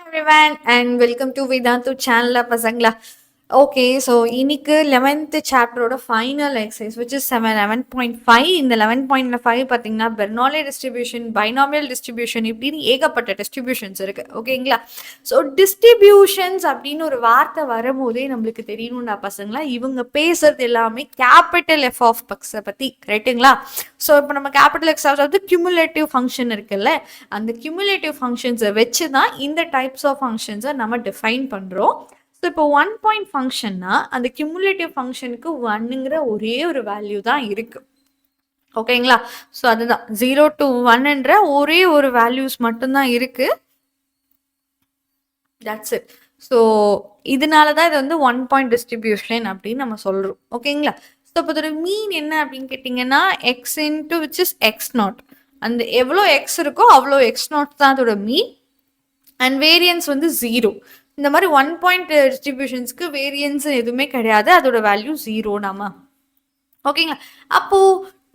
everyone and welcome to Vedantu channel pasangla. Okay, so இன்னைக்கு 11th chapter final exercise which is 11.5. இந்த 11.5 பாத்தீங்கன்னா Bernoulli distribution, binomial distribution இப்படின்னு ஏகப்பட்ட distributions இருக்கு. ஓகேங்களா? ஸோ distributions அப்படின்னு ஒரு வார்த்தை வரும்போதே நம்மளுக்கு தெரியணும்டா பசங்களா, இவங்க பேசுறது எல்லாமே கேபிட்டல் எஃப் ஆஃப் பக்ஸை பத்தி, ரைட்டுங்களா? ஸோ இப்போ நம்ம capital X of cumulative function இருக்குல்ல, அந்த கியூமுலேட்டிவ் ஃபங்க்ஷன்ஸை வச்சு தான் இந்த டைப்ஸ் ஆஃப் ஃபங்க்ஷன்ஸை நம்ம டிஃபைன் பண்றோம். ஸோ இப்போ 1 பாயிண்ட் ஃபங்க்ஷன்னா அந்த கியூமுலேட்டிவ் ஃபங்க்ஷனுக்கு 1ங்கிற ஒரே ஒரு வேல்யூ தான் இருக்கு. ஓகேங்களா? ஸோ அதுதான் 0 to 1ன்ற ஒரே ஒரு வேல்யூஸ் மட்டும்தான் இருக்கு. That's it. ஸோ இதனால தான் இது வந்து 1 பாயிண்ட் டிஸ்ட்ரிபியூஷன் அப்படின்னு நம்ம சொல்றோம். ஓகேங்களா? ஸோ இப்போ இதோட மீன் என்ன அப்படின்னு கேட்டிங்கன்னா X into which is X not. அந்த எவ்வளோ எக்ஸ் இருக்கோ அவ்வளோ எக்ஸ் நாட் தான் அதோட மீன். அண்ட் வேரியன்ஸ் வந்து 0. இந்த மாதிரி 1 பாயிண்ட் டிஸ்ட்ரிபியூஷன்ஸ்க்கு வேரியன்ஸ் எதுவுமே கிடையாது, அதோட வேல்யூ 0 நாம. ஓகேங்களா? அப்போ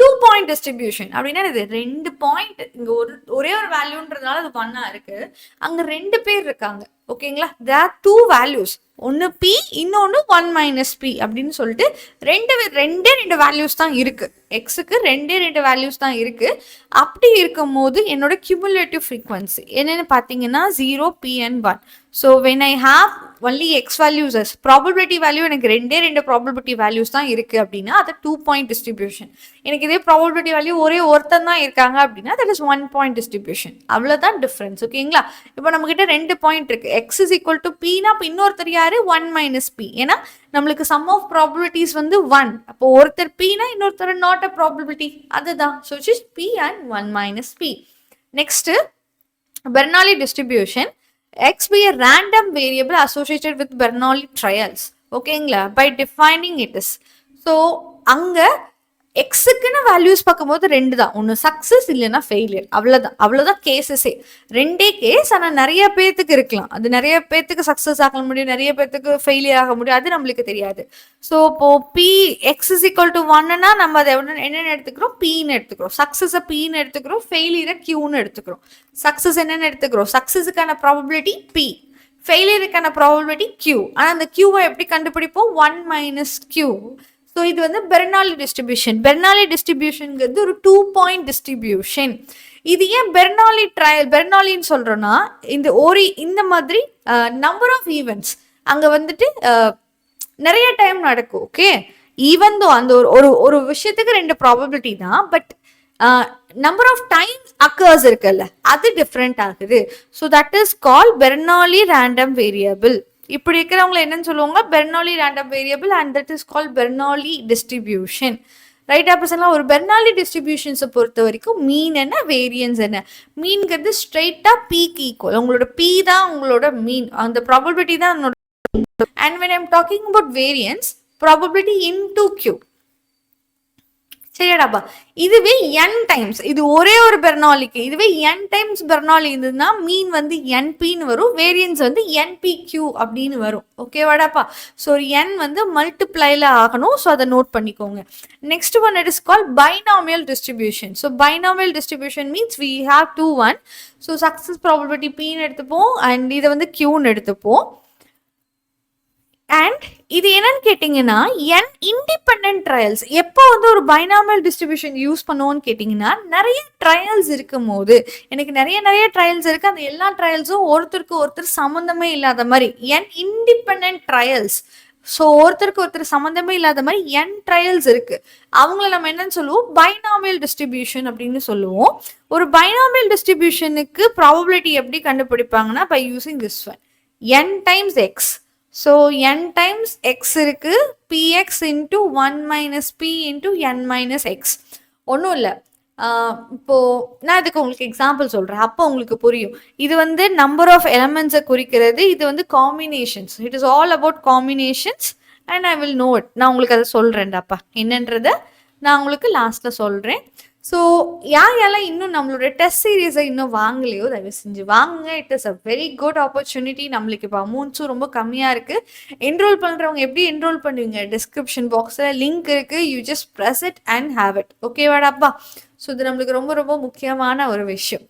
2 பாயிண்ட் டிஸ்ட்ரிபியூஷன் அப்படின்னா இது 2 பாயிண்ட், இங்க ஒரே ஒரு வேல்யூன்றதுனால அது 1 இருக்கு, அங்க 2 பேர் இருக்காங்க. ஓகேங்களா? there are 2 values, ஒன்னு p இன்னொன்னு 1 minus p அப்படின்னு சொல்லிட்டு ரெண்டே வேல்யூஸ் தான் இருக்கு. எக்ஸுக்கு ரெண்டே வேல்யூஸ் தான் இருக்கு. அப்படி இருக்கும் போது என்னோட கியூமுலேட்டிவ் ஃப்ரீக்வன்சி என்னன்னு பார்த்தீங்கன்னா 0 p and 1. So when I have only X values as probability value, எனக்கு ரெண்டே ப்ராபபிலிட்டி வேல்யூஸ் தான் இருக்கு அப்படின்னா அது 2 பாயிண்ட் டிஸ்ட்ரிபியூஷன். எனக்கு இதே ப்ராபபிலிட்டி வேல்யூ ஒரே ஒருத்தன் தான் இருக்காங்க அப்படின்னா தட் இஸ் 1 பாயிண்ட் டிஸ்ட்ரிபியூஷன். அவ்வளோதான் டிஃப்ரென்ஸ். ஓகேங்களா? இப்போ நம்ம கிட்ட 2 பாயிண்ட் இருக்கு. எக்ஸ் இஸ் ஈக்குவல் டு பின்னா இப்போ இன்னொருத்தர் யாரு 1 மைனஸ் பி. ஏன்னா நம்மளுக்கு சம் ஆஃப் ப்ராபபிலிட்டிஸ் வந்து 1. அப்போ ஒருத்தர் பின்னா இன்னொருத்தர் நாட் அ ப்ராபபிலிட்டி, அதுதான். So it is P and 1 minus P. Next Bernoulli distribution. X be a random variable associated with Bernoulli trials. ஓகேங்களா? by defining it is. So அங்க எக்ஸுக்குன்னு வேல்யூஸ் பார்க்கும்போது 2 தான், ஒன்று சக்ஸஸ் இல்லைன்னா ஃபெயிலியர். அவ்வளோதான் கேசஸே. 2 கேஸ். ஆனால் நிறைய பேர்த்துக்கு இருக்கலாம், அது நிறைய பேர்த்துக்கு சக்ஸஸ் ஆக முடியும், நிறைய பேர்த்துக்கு ஃபெயிலியர் ஆக முடியும், அது நம்மளுக்கு தெரியாது. ஸோ இப்போ P X is equal to 1ன்னா நம்ம அதை என்னென்னு எடுத்துக்கிறோம், பின்னு எடுத்துக்கிறோம். சக்ஸஸை பின்னு எடுத்துக்கிறோம், ஃபெயிலியரை கியூன்னு எடுத்துக்கிறோம். சக்ஸஸ் என்னென்னு எடுத்துக்கிறோம், சக்ஸஸுக்கான ப்ராபபிலிட்டி பி, ஃபெயிலியருக்கான ப்ராபபிலிட்டி கியூ. ஆனால் அந்த கியூவை எப்படி கண்டுபிடிப்போம், 1 மைனஸ் கியூ. ஸோ இது வந்து பெர்னாலி டிஸ்ட்ரிபியூஷன். பெர்னாலி டிஸ்ட்ரிபியூஷனுங்கிறது ஒரு 2 பாயிண்ட் டிஸ்ட்ரிபியூஷன். இது ஏன் பெர்னாலின்னு சொல்றோம்னா, இந்த மாதிரி நம்பர் ஆஃப் ஈவெண்ட்ஸ் அங்கே வந்துட்டு நிறைய டைம் நடக்கும். ஓகே, ஈவன் தோ அந்த ஒரு விஷயத்துக்கு 2 ப்ராபபிலிட்டி தான், but number of time occurs இருக்குல்ல, அது டிஃப்ரெண்ட் ஆகுது. So that is call Bernoulli random variable. இப்படி இருக்கிறவங்களை என்னன்னு சொல்லுவாங்க, Bernoulli random variable, and that is call Bernoulli distribution. Right? அப்போ சொல்லலாம் ஒரு பெர்னாலி டிஸ்ட்ரிபியூஷன்ஸை பொறுத்த வரைக்கும் மீன் என்ன, வேரியன்ஸ் என்ன. மீன்கிறது ஸ்ட்ரெயிட்டா பிக்கு ஈக்குவல். உங்களோட பி தான் உங்களோட மீன், அந்த ப்ராபபிலிட்டி தான் என்னோட. And when I'm talking about variance, probability into Q. சரியாடாப்பா? இதுவே n டைம்ஸ், இது ஒரே ஒரு பெர்னாலிக்கு இதுவே n டைம்ஸ் பெர்னாலி இருந்ததுன்னா மீன் வந்து என்பின்னு வரும், வேரியன்ஸ் வந்து என்பிq அப்படின்னு வரும். ஓகேவாடாப்பா? ஸோ n வந்து மல்டிப்ளைல ஆகணும். ஸோ அதை நோட் பண்ணிக்கோங்க. Next one it is call binomial distribution. So binomial distribution means we have 2 1. So success probability பின்னு எடுத்துப்போம், அண்ட் இதை வந்து கியூன்னு எடுத்துப்போம். அண்ட் இது என்னன்னு கேட்டிங்கன்னா n இண்டிபெண்டன்ட் ட்ரையல்ஸ். எப்போ வந்து ஒரு பைனாமியல் டிஸ்ட்ரிபியூஷன் யூஸ் பண்ணுவோம்னு கேட்டிங்கன்னா, நிறைய ட்ரையல்ஸ் இருக்கும் போது, எனக்கு நிறைய ட்ரையல்ஸ் இருக்குது, அந்த எல்லா ட்ரையல்ஸும் ஒருத்தருக்கு ஒருத்தர் சம்மந்தமே இல்லாத மாதிரி n இண்டிபெண்டன்ட் ட்ரையல்ஸ். ஸோ ஒருத்தருக்கு ஒருத்தர் சம்மந்தமே இல்லாத மாதிரி n ட்ரையல்ஸ் இருக்கு. அவங்கள நம்ம என்னன்னு சொல்லுவோம், பைனாமியல் டிஸ்ட்ரிபியூஷன் அப்படின்னு சொல்லுவோம். ஒரு பைனாமியல் டிஸ்ட்ரிபியூஷனுக்கு ப்ராபபிலிட்டி எப்படி கண்டுபிடிப்பாங்கன்னா, by using this one, n times X. So n times X இருக்கு, px into 1 minus P into n minus X. ஒன்றும் இல்லை, இப்போ நான் இதுக்கு உங்களுக்கு எக்ஸாம்பிள் சொல்கிறேன், அப்போ உங்களுக்கு புரியும். இது வந்து நம்பர் ஆஃப் எலமெண்ட்ஸை குறிக்கிறது, இது வந்து combinations. It is all about combinations and I will know it. நான் உங்களுக்கு அதை சொல்கிறேன்டாப்பா, என்னன்றதை நான் உங்களுக்கு லாஸ்ட்டில் சொல்கிறேன். ஸோ யாரெல்லாம் இன்னும் நம்மளோட டெஸ்ட் சீரீஸை இன்னும் வாங்கலையோ தயவு செஞ்சு வாங்குங்க. It is a very good opportunity. நம்மளுக்கு இப்போ அமௌண்ட்ஸும் ரொம்ப கம்மியாக இருக்குது. என்ரோல் பண்ணுறவங்க எப்படி என்ரோல் பண்ணுவீங்க, டிஸ்கிரிப்ஷன் பாக்ஸில் லிங்க் இருக்குது, you just press it and have it. ஓகேவாடாப்பா? ஸோ இது நம்மளுக்கு ரொம்ப ரொம்ப முக்கியமான ஒரு விஷயம்.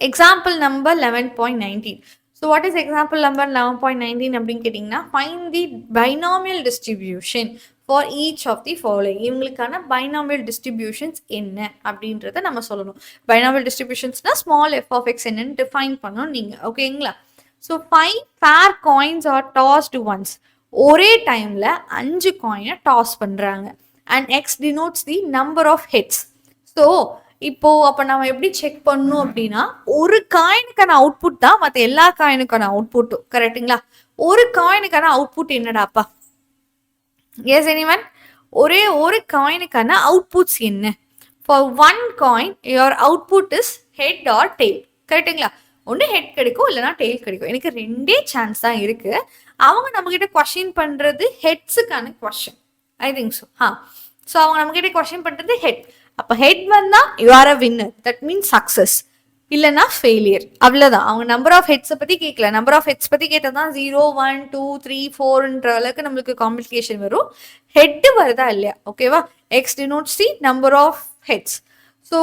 Example number 11.19. So what is example number 11.19 அப்படின்னு கேட்டிங்கன்னா, find the binomial distribution for each of the following. இவங்களுக்கான பைனாமியல் டிஸ்ட்ரிபியூஷன்ஸ் என்ன அப்படின்றத நம்ம சொல்லணும். பைனாமியல் டிஸ்ட்ரிபியூஷன்ஸ்னா ஸ்மால் எஃப் ஆஃப் எக்ஸ் என்னன்னு டிஃபைன் பண்ணணும் நீங்கள். ஓகேங்களா? So 5 fair coins are tossed once. ஒரே டைமில் 5 காயினை டாஸ் பண்ணுறாங்க. And x denotes the number of heads. So இப்போ அப்போ நம்ம எப்படி செக் பண்ணணும் அப்படின்னா, ஒரு காயினுக்கான அவுட்புட் தான் மற்ற எல்லா காயினுக்கான அவுட்புட்டும். கரெக்டுங்களா? ஒரு காயினுக்கான அவுட்புட் என்னடாப்பா? Yes anyone? ஒரே ஒரு காயினுக்கான அவுட்புட்ஸ் என்ன? For one coin your output is head or tail. கரெக்டுங்களா? ஒன்று ஹெட் கிடைக்கும், இல்லைனா டெய்ல் கிடைக்கும். எனக்கு ரெண்டே சான்ஸ் தான் இருக்கு. அவங்க நம்மகிட்ட கொஸ்டின் பண்றது ஹெட்ஸுக்கான question. I think so. So அவங்க நம்மகிட்ட கொஸ்டின் பண்றது ஹெட். அப்போ ஹெட் வந்தா you are a winner, that means success. இல்லைன்னா ஃபெயிலியர். அவ்வளோதான். அவங்க நம்பர் ஆஃப் ஹெட்ஸை பற்றி கேட்கல. நம்பர் ஆஃப் ஹெட்ஸ் பற்றி கேட்டால் தான் 0, 1, 2, 3, 4ன்ற அளவுக்கு நம்மளுக்கு காம்ப்ளிகேஷன் வரும். ஹெட்டு வருதா இல்லையா? ஓகேவா? X denotes the number of heads. So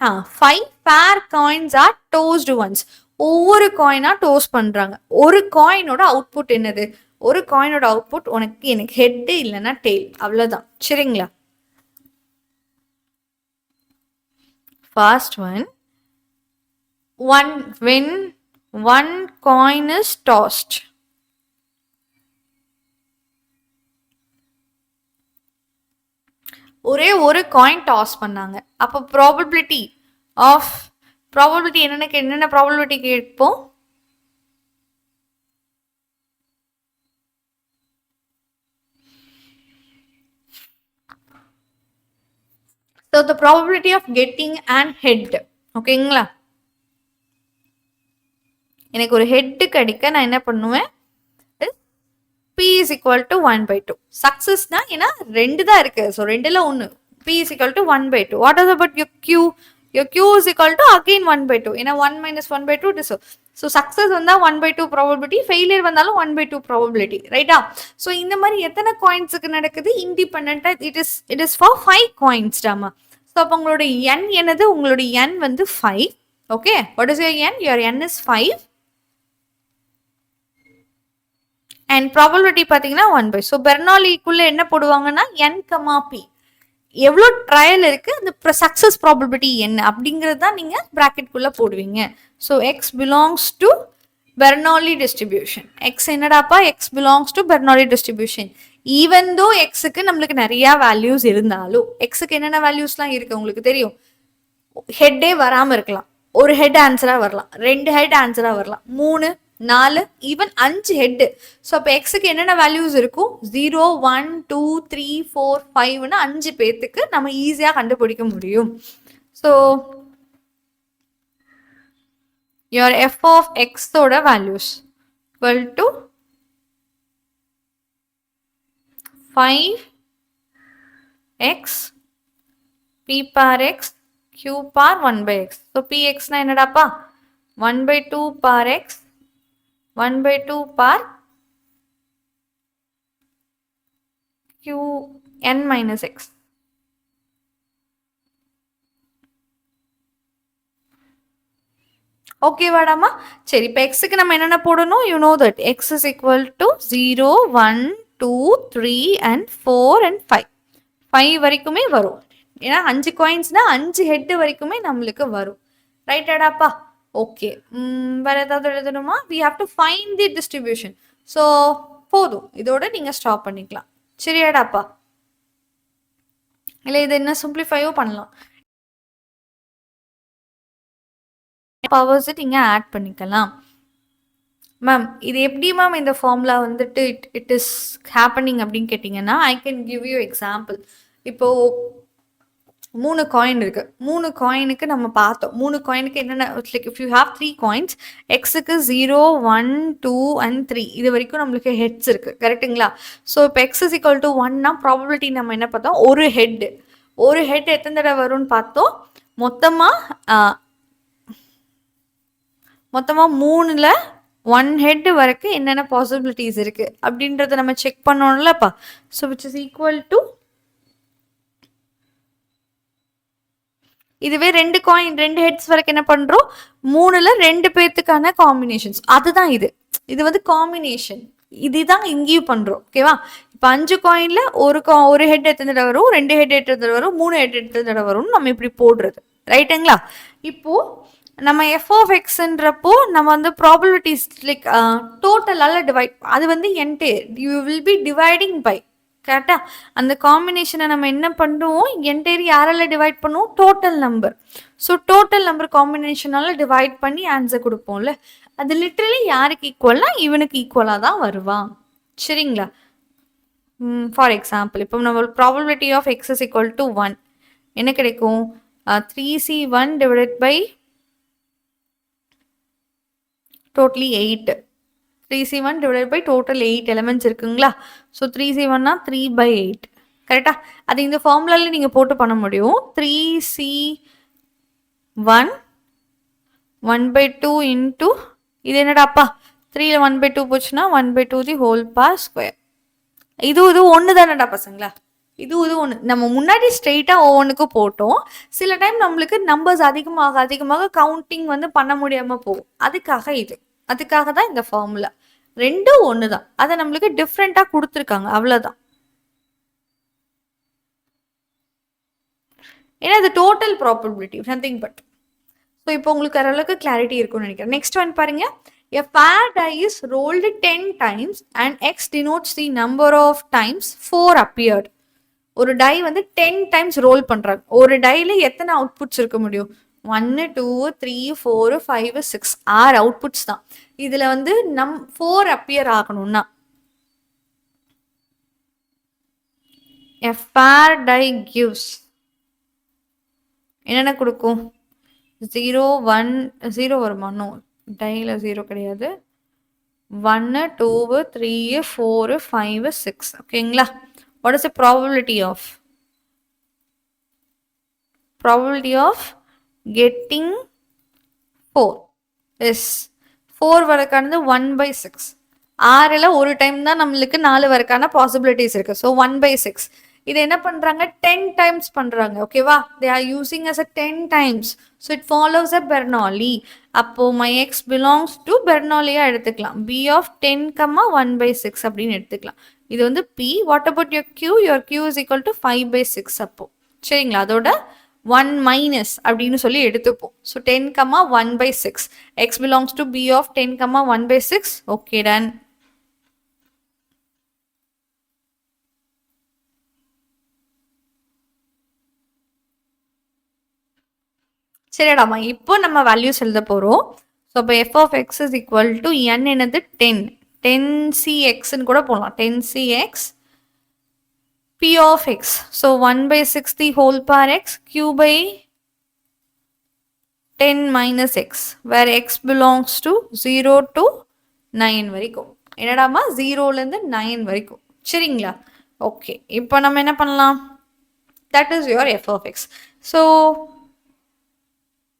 5 fair coins are tossed once. ஒவ்வொரு காயினா டோஸ் பண்றாங்க. ஒரு காயினோட அவுட்புட் என்னது? ஒரு காயினோட அவுட்புட் எனக்கு ஹெட் இல்லைன்னா டெய்ல். அவ்வளோதான். சரிங்களா? First one, when one coin is tossed. ஒரே ஒரு காயின் டாஸ் பண்ணாங்க. அப்போ ப்ராபபிலிட்டி என்னென்ன ப்ராபபிலிட்டி கேட்போம்? So the probability of getting an head. ஓகேங்களா? எனக்கு ஒரு ஹெட் கிடைக்க நான் என்ன பண்ணுவேன்? P is equal to 1/2. சக்சஸ்னா ஏன்னா 2 தான் இருக்கு. ஸோ 2ல் 1. P is equal to 1/2. What is about your Q? Your Q is equal to again 1/2. ஏன்னா 1 minus 1/2 it is so. So success வந்தால் 1/2 ப்ராபபிலிட்டி, ஃபெயிலியர் வந்தாலும் 1/2 ப்ராபபிலிட்டி. ரைட்டா? ஸோ இந்த மாதிரி எத்தனை காயின்ஸுக்கு நடக்குது? இண்டிபெண்டா இட் இஸ் ஃபார் 5 காயின்ஸ் டாமா. ஸோ அப்போ உங்களோட n என்னது? உங்களோட n வந்து 5. Okay, what is your n? Your n is 5. And probability பார்த்தீங்கன்னா 1/. ஸோ பெர்னாலிக்குள்ளே என்ன போடுவாங்கன்னா n, p. எவ்வளோ ட்ரையல் இருக்கு, அந்த சக்ஸஸ் ப்ராபபிலிட்டி என்ன அப்படிங்கிறது தான் நீங்கள் ப்ராக்கெட்குள்ளே போடுவீங்க. So X belongs to Bernoulli distribution. X என்னடாப்பா? X belongs to Bernoulli distribution. Even though எக்ஸுக்கு நம்மளுக்கு நிறையா வேல்யூஸ் இருந்தாலும், எக்ஸுக்கு என்னென்ன வேல்யூஸ்லாம் இருக்குது உங்களுக்கு தெரியும். ஹெட்டே வராமல் இருக்கலாம். ஒரு ஹெட் ஆன்சராக வரலாம், 2 ஹெட் ஆன்சராக வரலாம், 3, 4, ஈவன் 5 ஹெட்டு. ஸோ அப்போ எக்ஸுக்கு என்னென்ன வேல்யூஸ் இருக்கும்? 0, 1, 2, 3, 4, 5ன்னு 5 பேர்த்துக்கு நம்ம ஈஸியாக கண்டுபிடிக்க முடியும். So your f of x ஓட values equal to 5x p par x q par 1/x. So px na என்னடாப்பா? 1/2 par x 1/2 par q n minus x. Okay வாடாமா? சரி, இப்போ எக்ஸுக்கு நம்ம என்னென்ன போடணும்? You know that X is equal to 0, 1, 2, 3 and 4 and 5. 5 வரைக்குமே வரும். ஏன்னா 5 காயின்ஸ்னா 5 ஹெட் வரைக்குமே நம்மளுக்கு வரும். ரைட்டாடாப்பா? ஓகே, வேற ஏதாவது எழுதணுமா? We have to find the distribution. So போதும், இதோட நீங்கள் ஸ்டாப் பண்ணிக்கலாம். சரியாடாப்பா? இல்லை இதை என்ன சிம்பிளிஃபையோ பண்ணலாம். பவர்ஸ் நீங்கள் ஆட் பண்ணிக்கலாம். மேம் இது எப்படி மேம் இந்த ஃபார்முலா வந்துட்டு இட் இஸ் ஹேப்பனிங் அப்படின்னு கேட்டிங்கன்னா, I can give you example. இப்போது 3 காயின் இருக்குது. 3 காயினுக்கு நம்ம பார்த்தோம். 3 காயினுக்கு என்னென்ன, like if you have 3 coins, எக்ஸுக்கு 0, 1, 2 அண்ட் 3 இது வரைக்கும் நம்மளுக்கு ஹெட்ஸ் இருக்குது. கரெக்டுங்களா? ஸோ இப்போ எக்ஸ் இஸ் ஈக்குவல் டு 1னா ப்ராபபிலிட்டி நம்ம என்ன பார்த்தோம்? ஒரு ஹெட் எத்தனை தடவை வரும்னு பார்த்தோம். மொத்தமாக 3ல் 1 ஹெட் வரைக்கும் என்னென்ன பாசிபிலிட்டிஸ் இருக்குது அப்படின்றத நம்ம செக் பண்ணோம்லப்பா. So which is equal to இதுவே 2 காயின் 2 ஹெட்ஸ் வரைக்கும் என்ன பண்றோம்? 3ல 2 பேத்துக்கான காம்பினேஷன்ஸ். அதுதான் இது. இது வந்து காம்பினேஷன். இதுதான் இங்கேயும் பண்றோம். ஓகேவா? இப்ப 5 காயின்ல ஒரு ஹெட் எத்தனை தடவை வரும், 2 ஹெட் எத்தனை தடவை வரும், 3 ஹெட் எத்தனை தடவை வரும்னு நம்ம இப்படி போடுறது. ரைட்டுங்களா? இப்போ நம்ம எஃப் ஆஃப் எக்ஸ்ன்றப்போ நம்ம வந்து ப்ராபபிலிட்டிஸ் லைக் டோட்டலால டிவைட், அது வந்து entire you will be dividing by. கரெக்டா? அந்த காம்பினேஷனை நம்ம என்ன பண்ணுவோம்? என்டையர் யாரால டிவைட் பண்ணுவோம்? Total number. So total number காம்பினேஷனால டிவைட் பண்ணி ஆன்சர் கொடுப்போம்ல. அது லிட்டரலி யாருக்கு ஈக்குவல்னா இவனுக்கு ஈக்குவலாக தான் வருவான். சரிங்களா? ஃபார் எக்ஸாம்பிள் இப்போ நம்ம probability of X is equal to 1 என்ன கிடைக்கும்? 3c1 divided by totally 8. 3c1 divided by total 8 elements இருக்குங்களா? ஸோ 3c1னா 3/8. கரெக்டா? அது இந்த ஃபார்முலால நீங்கள் போட்டு பண்ண முடியும். 3c1 1/2 இன்ட்டு இது என்னடாப்பா 3ல 1/2 போச்சுன்னா 1/2 தி ஹோல் பவர் ஸ்கொயர். இது ஒன்று தானடா பசங்களா? இது ஒன்று. நம்ம முன்னாடி ஸ்ட்ரெயிட்டாக ஒவ்வொன்றுக்கும் போட்டோம். சில டைம் நம்மளுக்கு நம்பர்ஸ் அதிகமாக கவுண்டிங் வந்து பண்ண முடியாமல் போகும். அதுக்காக தான் இந்த ஃபார்முலா. ரெண்டும் ஒன்று தான். அதை நம்மளுக்கு டிஃப்ரெண்ட்டாக கொடுத்துருக்காங்க, அவ்வளோதான். ஏன்னா இது total probability, nothing but. So இப்போ உங்களுக்கு அளவுக்கு கிளாரிட்டி இருக்கும்னு நினைக்கிறேன். நெக்ஸ்ட் ஒன் பாருங்க. A fair die is rolled 10 times and x denotes the number of times 4 appeared. ஒரு டை வந்து 10 டைம்ஸ் ரோல் பண்றாங்க. ஒரு டைல எத்தனை அவுட்புட்ஸ் இருக்க முடியும்? 1 2 3 4 5 6 6 அவுட்புட்ஸ் தான். இதுல வந்து 4 அப்பியர் ஆகணும்னா a fair die gives என்னென்ன கொடுக்கும்? 0 1 0 வருமா? நோ, டைல 0 கிடையாது. 1 2 3 4 5 6. ஓகேங்களா? What is the probability of getting 4? Yes, 4 வரக்கானது 1/6. 6ல் ஒரு டைம் தான் நம்மளுக்கு 4 வரக்கான பாசிபிலிட்டிஸ் இருக்கு. ஸோ 1/6. இது என்ன பண்றாங்க? 10 டைம்ஸ் பண்றாங்க. ஓகேவா? they are using as a 10 times. so it follows a Bernoulli. அப்போ my x belongs to Bernoulli-யா எடுத்துக்கலாம். b of 10, 1/6 அப்படின்னு எடுத்துக்கலாம். இது வந்து p. what about your q? your q is equal to 5/6. அப்போ சரிங்களா? அதோட 1 minus அப்படின்னு சொல்லி எடுத்துப்போம். So 10, 1/6. x belongs to b of 10, 1/6. Okay, done. சரிடாமா, இப்போ நம்ம வேல்யூஸ் எழுத போகிறோம். ஸோ இப்போ F of X is equal to n என்னது 10. 10cxன்னு கூட போடலாம். 10cx p of x. So 1/6 the whole power x, q by 10 minus x, where x belongs to 0 to 9 வரைக்கும். என்னடாமா 0லேருந்து 9 வரைக்கும். சரிங்களா? ஓகே, இப்போ நம்ம என்ன பண்ணலாம்? that is your f of x. So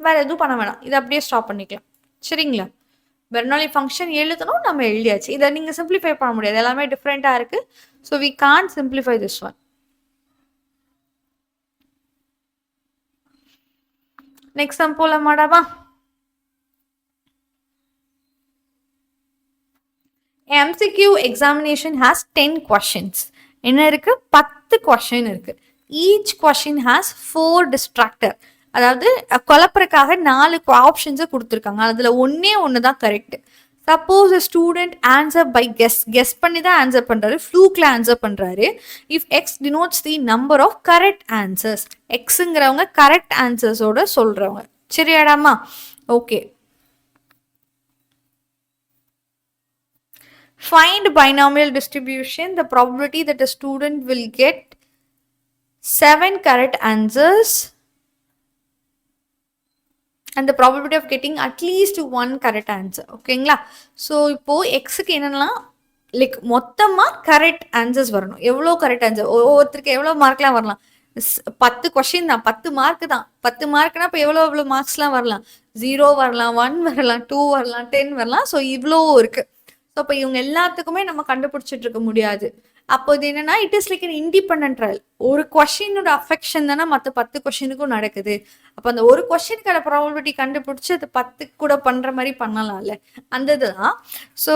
வேறு எதுவும் பண்ண வேணாம், இதை அப்படியே ஸ்டாப் பண்ணிக்கலாம். சரிங்களா? பெர்னோலி ஃபங்க்ஷன் எழுதணும், நம்ம எழுதியாச்சு. இதை நீங்கள் சிம்பிளிஃபை பண்ண முடியாது, எல்லாமே டிஃப்ரெண்ட்டாக இருக்குது. So we can't simplify this one. Next sum போலாமாடாவா? MCQ examination has 10 questions. என்ன இருக்கு? 10 question இருக்கு. Each question has 4 distractor. அதாவது குழப்பறதுக்காக 4 ஆப்ஷன்ஸை கொடுத்துருக்காங்க. அதில் ஒன்று தான் correct. Suppose student answer by guess பண்ணி தான் ஆன்சர் பண்ணுறாரு, ஃப்ளூக்கில் ஆன்சர் பண்ணுறாரு. If X denotes the number of correct answers, எக்ஸுங்கிறவங்க கரெக்ட் ஆன்சர்ஸோட சொல்கிறவங்க. சரியாடாமா? ஓகே. Find binomial distribution. The probability that a student will get 7 correct answers and the probability of getting at least 1 correct answer. ஓகேங்களா? So இப்போது எக்ஸுக்கு என்னென்னா like மொத்தமாக கரெக்ட் ஆன்சர்ஸ் வரணும். எவ்வளோ கரெக்ட் ஆன்சர்? ஒவ்வொருத்தருக்கு எவ்வளோ மார்க்லாம் வரலாம்? 10 கொஷின் தான், 10 மார்க் தான். 10 மார்க்னா இப்போ எவ்வளோ மார்க்ஸ்லாம் வரலாம்? 0 வரலாம், 1 வரலாம், 2 வரலாம், 10 வரலாம். ஸோ இவ்வளோ இருக்குது. ஸோ இப்போ இவங்க எல்லாத்துக்குமே நம்ம கண்டுபிடிச்சிட்டு இருக்க முடியாது. அப்போ இது என்னன்னா it is like an independent trial. ஒரு கொஸ்டினோட அஃபெக்ஷன் தானே மற்ற 10 கொஸ்டினுக்கும் நடக்குது. அப்போ அந்த ஒரு கொஸ்டினுக்கான ப்ராபபிலிட்டி கண்டுபிடிச்சு அது 10 கூட பண்ற மாதிரி பண்ணலாம்ல, அந்த இதுதான். So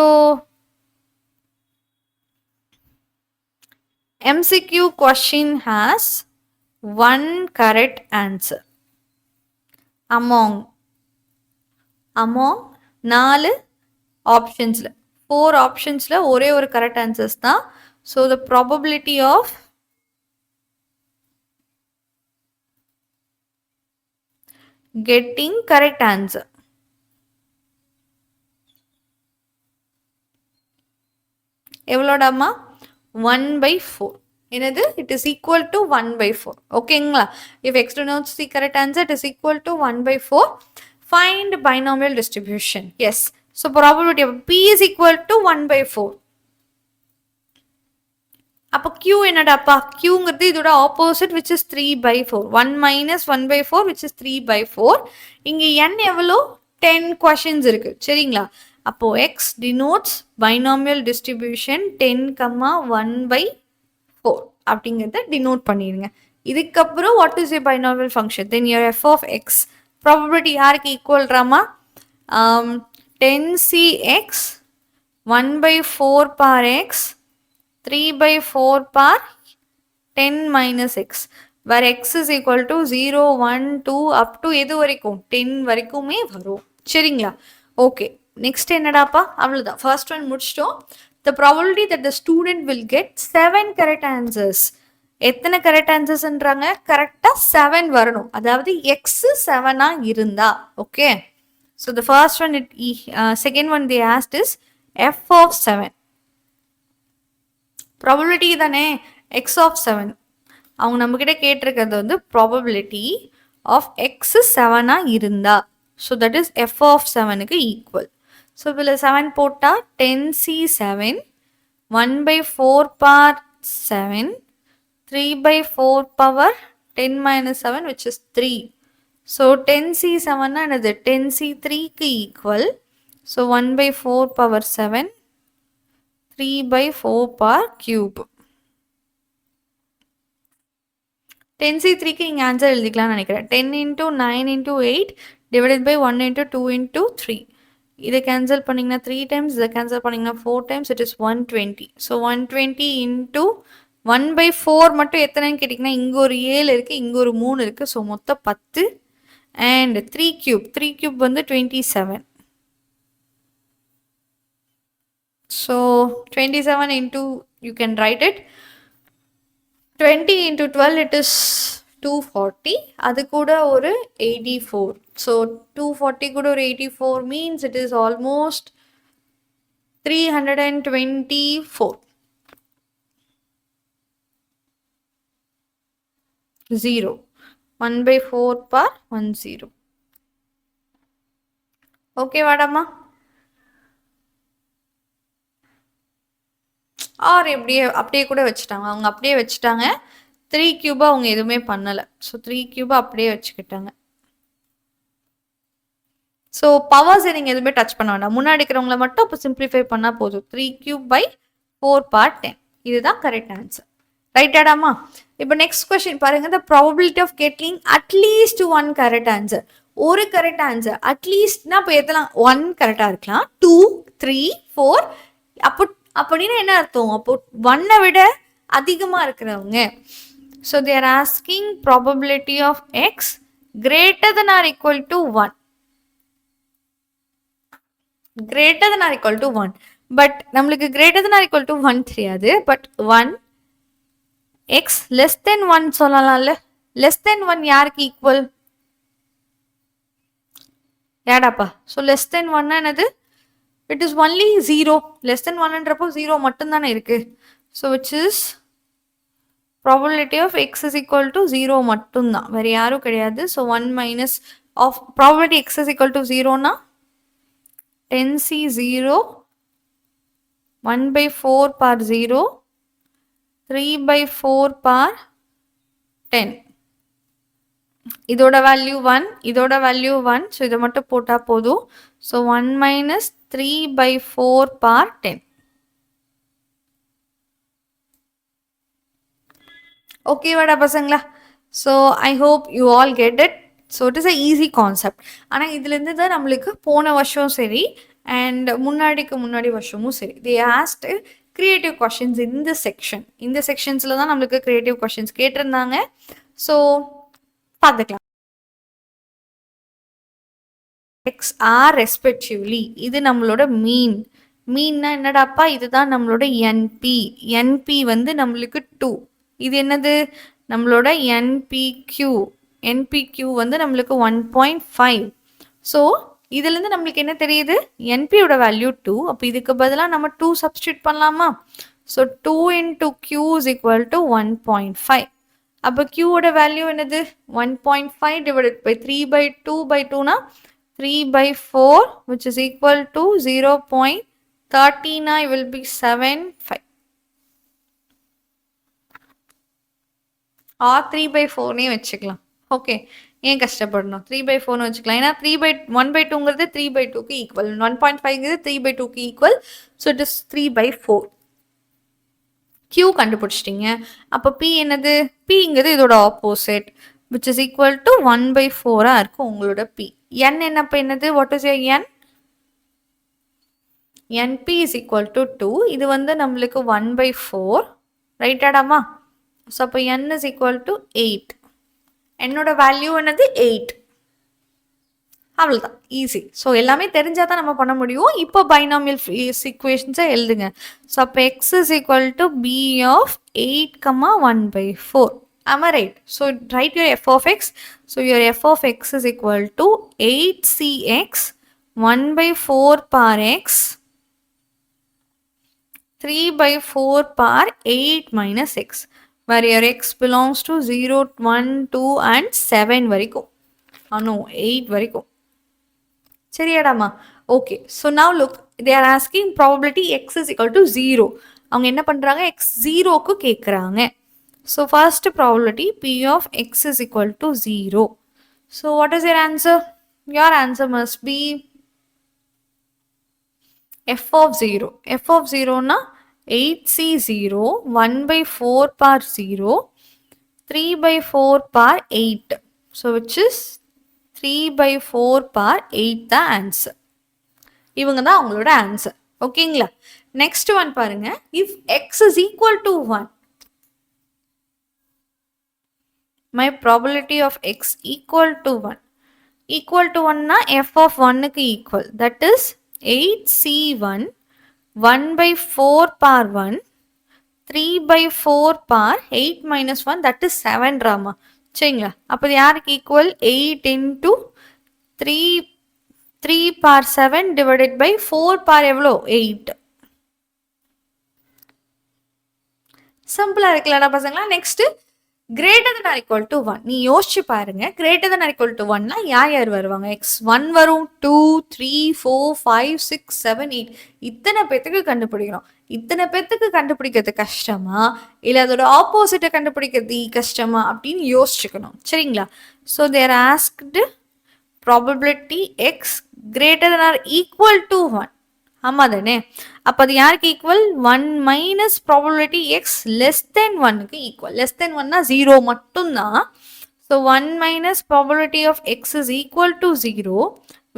MCQ question has one correct answer among 4 ஆப்ஷன்ஸ்ல 4 ஆப்ஷன்ஸ்ல ஒரே ஒரு கரெக்ட் ஆன்சர்ஸ் தான். So the probability of getting correct answer எவ்வளோடாமா 1/4. என்னது? It is equal to 1/4. ஓகேங்களா? இஃப் x denotes the correct answer, it is equal to 1/4. Find binomial distribution. Yes. So probability of p is equal to 1/4. அப்போ q என்னடாப்பா? qங்கிறது இதோட opposite which is 3/4. 1 minus 1/4 which is 3/4. இங்க n எவ்வளோ? 10 questions இருக்கு. சரிங்களா? அப்போ x denotes binomial distribution 10,1/4 அப்படிங்கிறத denote பண்ணிடுங்க. இதுக்கப்புறம் what is a binomial function? Then your f of x probability யாருக்கு equal Rama? 10cx 1/4 par x 3/4 par 10 minus x, where x is equal to 0, 1, 2 up to எது வரைக்கும் 10 வரைக்குமே வரும். சரிங்களா? ஓகே, நெக்ஸ்ட் என்னடாப்பா? அவ்வளோதான், ஃபர்ஸ்ட் ஒன் முடிச்சிட்டோம். The probability that the student will get 7 correct answers. எத்தனை கரெக்ட் ஆன்சர்ஸ்ன்றாங்க? கரெக்டாக 7 வரணும். அதாவது எக்ஸ் 7ஆ இருந்தா. Okay, so the first one second one they asked is f of 7. Probability தானே, எக்ஸ் ஆஃப் 7. அவங்க நம்மக்கிட்ட கேட்டிருக்கிறது வந்து ப்ராபபிலிட்டி ஆஃப் எக்ஸ் 7ஆ இருந்தா. So that is F of 7க்கு ஈக்குவல். ஸோ இதில் 7 போட்டால் 10c7 1/4 par 7 3/4 power 10 minus 7 which is 3. So 10c7 என்னது? 10c3க்கு equal. So 1/4 power 7 3/4 par cube. 10c3க்கு இங்கே ஆன்சர் எழுதிக்கலாம்னு நினைக்கிறேன். 10 into 9 into 8 divided by 1 into 2 into 3. இதை கேன்சல் பண்ணிங்கன்னா 3 times, இதை கேன்சல் பண்ணிங்கன்னா 4 times, it is 120. So 120 into 1/4 மட்டும் எத்தனைன்னு கேட்டிங்கன்னா இங்கே ஒரு 7 இருக்குது, இங்கே ஒரு 3 இருக்குது. ஸோ மொத்தம் 10 and 3 cube வந்து 27. So 27 into, you can write it 20 into 12, it is 240. அது கூட ஒரு 84. So 240 கூட ஒரு 84 means it is almost 324. 0 1/4 par 10. Okay வாடாமா? R அப்படியே கூட வச்சுட்டாங்க. அவங்க அப்படியே வச்சுட்டாங்க. 3 cube அவங்க எதுவுமே பண்ணலை. ஸோ 3 cube அப்படியே வச்சுக்கிட்டாங்க. ஸோ பவர்ஸை நீங்கள் எதுவுமே டச் பண்ண வேண்டாம். முன்னாடி இருக்கிறவங்கள மட்டும் இப்போ சிம்பிளிஃபை பண்ணால் போதும். 3 cube by 4 par 10. இதுதான் கரெக்ட் ஆன்சர். ரைட்டாடாமா? இப்போ நெக்ஸ்ட் கொஸ்டின் பாருங்க. The probability of getting at least 1 correct answer. ஒரு கரெக்ட் ஆன்சர் அட்லீஸ்ட்னா இப்போ எத்தலாம்? 1 கரெக்டாக இருக்கலாம், 2, 3, 4. அப்படின்னா என்ன அர்த்தம்? அப்போ 1 விட அதிகமாக இருக்கிறவங்க. So they are asking probability of x greater than or equal to 1. greater than or equal to 1. But நம்மளுக்கு greater than or equal to 1 தெரியாது. பட் 1 x less than 1 சொல்லலாம்ல. less than 1 யாருக்கு ஈக்குவல்? யாடாப்பா? ஸோ less than 1 என்னது? it is only 0. less than 1ன்றப்போ 0 மட்டும்தானே இருக்கு. So which is probability of x is equal to 0 மட்டும்தான், வேறு யாரும் கிடையாது. So 1 minus of probability x is equal to 0னா 10c0 1/4 par 0 3/4 par 10. இதோட வேல்யூ 1, இதோட வேல்யூ 1. ஸோ இதை மட்டும் போட்டால் போதும். So 1 minus 3/4 par 10. ஓகேவாடா பசங்களா? So I hope you all get it. So it is a easy concept. ஆனால் இதுலேருந்து தான் நம்மளுக்கு போன வருஷம் சரி அண்ட் முன்னாடி வருஷமும் சரி தே ஆஸ்ட் கிரியேட்டிவ் கொஷின்ஸ் இந்த செக்ஷன். இந்த செக்ஷன்ஸில் தான் நம்மளுக்கு கிரியேட்டிவ் கொஷின்ஸ் கேட்டிருந்தாங்க. ஸோ பார்த்துக்கலாம். எக்ஸ் ஆர் ரெஸ்பெக்டிவ்லி இது நம்மளோட மீன். மீன்னா என்னடாப்பா? இதுதான் நம்மளோட என்பி. என்பி வந்து நம்மளுக்கு 2. இது என்னது? நம்மளோட என்பிக்யூ. என்பிக்யூ வந்து நம்மளுக்கு 1.5. ஸோ இதுலேருந்து நம்மளுக்கு என்ன தெரியுது? என்பியோட வேல்யூ 2. அப்போ இதுக்கு பதிலாக நம்ம 2 சப்ஸ்டியூட் பண்ணலாமா? So 2 into q is equal to 1.5. அப்போ q ஓட வேல்யூ என்னது? 1.5 divided by 3/2/2னா 3/4 which is equal to 0.13 will be 75 or 3/4 வச்சுக்கலாம். ஓகே, ஏன் கஷ்டப்படணும்? 3/4 வச்சுக்கலாம். ஏன்னா 1/2ங்கிறது 3/2க்கு ஈக்குவல், 1.5ங்கிறது 3/2க்கு equal. So it is 3/4. Q கண்டுபிடிச்சிட்டிங்க. அப்போ P என்னது? Pங்கிறது இதோட opposite which is equal to 1/4 இருக்கும் உங்களோட P. N என்னப்போ என்னது? What is your N? NP is equal to 2. இது வந்து நம்மளுக்கு 1/4 ரைட்டாடாமா? ஸோ அப்போ N is equal to 8. என்னோட வேல்யூ என்னது? 8. அவ்வளோதான், ஈஸி. ஸோ எல்லாமே தெரிஞ்சால் தான் நம்ம பண்ண முடியும். இப்போ பைனாமியல் ஈக்குவேஷன்ஸை எழுதுங்க. ஸோ அப்போ x is equal to p of 8, 1/4. Am I right? So write your f of x. So your f of x is equal to 8cx 1/4 power x 3/4 power 8 minus x, where your x belongs to 0, 1, 2 and 7 வரைக்கும். No, 8 வரைக்கும். சரியாடாமா? ஓகே. So now look, they are asking probability X is equal to 0. அவங்க என்ன பண்ணுறாங்க? எக்ஸ் 0க்கு கேட்குறாங்க. So first probability P of X is equal to 0. So what is your answer? Your answer must be f of 0. f of 0னா 8c0 1/4 power 0 3/4 power 8. So which is 3/4 power 8 தான் answer. இவங்க தான் அவங்களோட ஆன்சர். ஓகேங்களா? Next one பாருங்க. If X is equal to 1, my probability of x equal to 1. Equal to 1 na f of 1க்கு equal. That is 8c1 1/4 power 1 3/4 power 8 minus 1, that is 7 Rama. சரிங்களா? அப்போ இது யாருக்கு equal? 8 into 3 power 7 divided by 4 power எவ்வளோ? 8. சிம்பிளா இருக்குல்லடா பசங்களா? Next greater than or equal to 1. நீ யோசிச்சு பாருங்க. greater than or equal to 1னா யார் வருவாங்க? x1 வரும், 2, 3, 4, 5, 6, 7, 8. இத்தனை பேத்துக்கு கண்டுபிடிக்கணும். இத்தனை பேத்துக்கு கண்டுபிடிக்கிறது கஷ்டமா இல்லை அதோட ஆப்போசிட்டை கண்டுபிடிக்கிறது கஷ்டமா அப்படின்னு யோசிச்சுக்கணும். சரிங்களா? So they're asked probability x greater than or equal to 1. ஆமாம் தானே? அப்போ அது யாருக்கு equal? 1 minus probability X less than 1க்கு ஈக்குவல். லெஸ் தென் 1னா 0 மட்டும்தான். So 1 minus probability of X is equal to 0,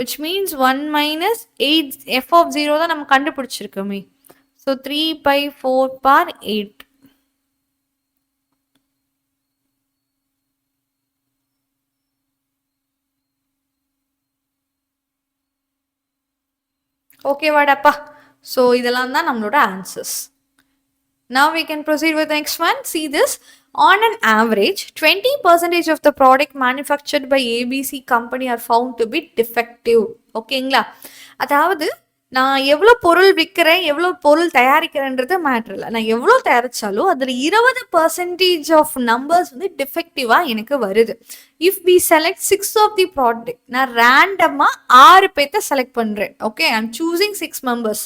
which means 1 minus 8 F of 0 தான் நம்ம கண்டுபிடிச்சிருக்கோமே. So 3/4 power 8. ஓகேவாடாப்பா? ஸோ இதெல்லாம் தான் நம்மளோட answers. Now we can proceed with the next one. See this. On an average, 20% of the product manufactured by ABC company are found to be defective. ஓகேங்களா? அதாவது நான் எவ்வளோ பொருள் விற்கிறேன், எவ்வளோ பொருள் தயாரிக்கிறேன்றது மேட்ரு இல்லை. நான் எவ்வளோ தயாரித்தாலும் அதில் 20% ஆஃப் நம்பர்ஸ் வந்து டிஃபெக்டிவாக எனக்கு வருது. If we select 6 of the product, நான் ரேண்டமாக 6 பேர்த்த செலக்ட் பண்ணுறேன். Okay, I am choosing 6 members.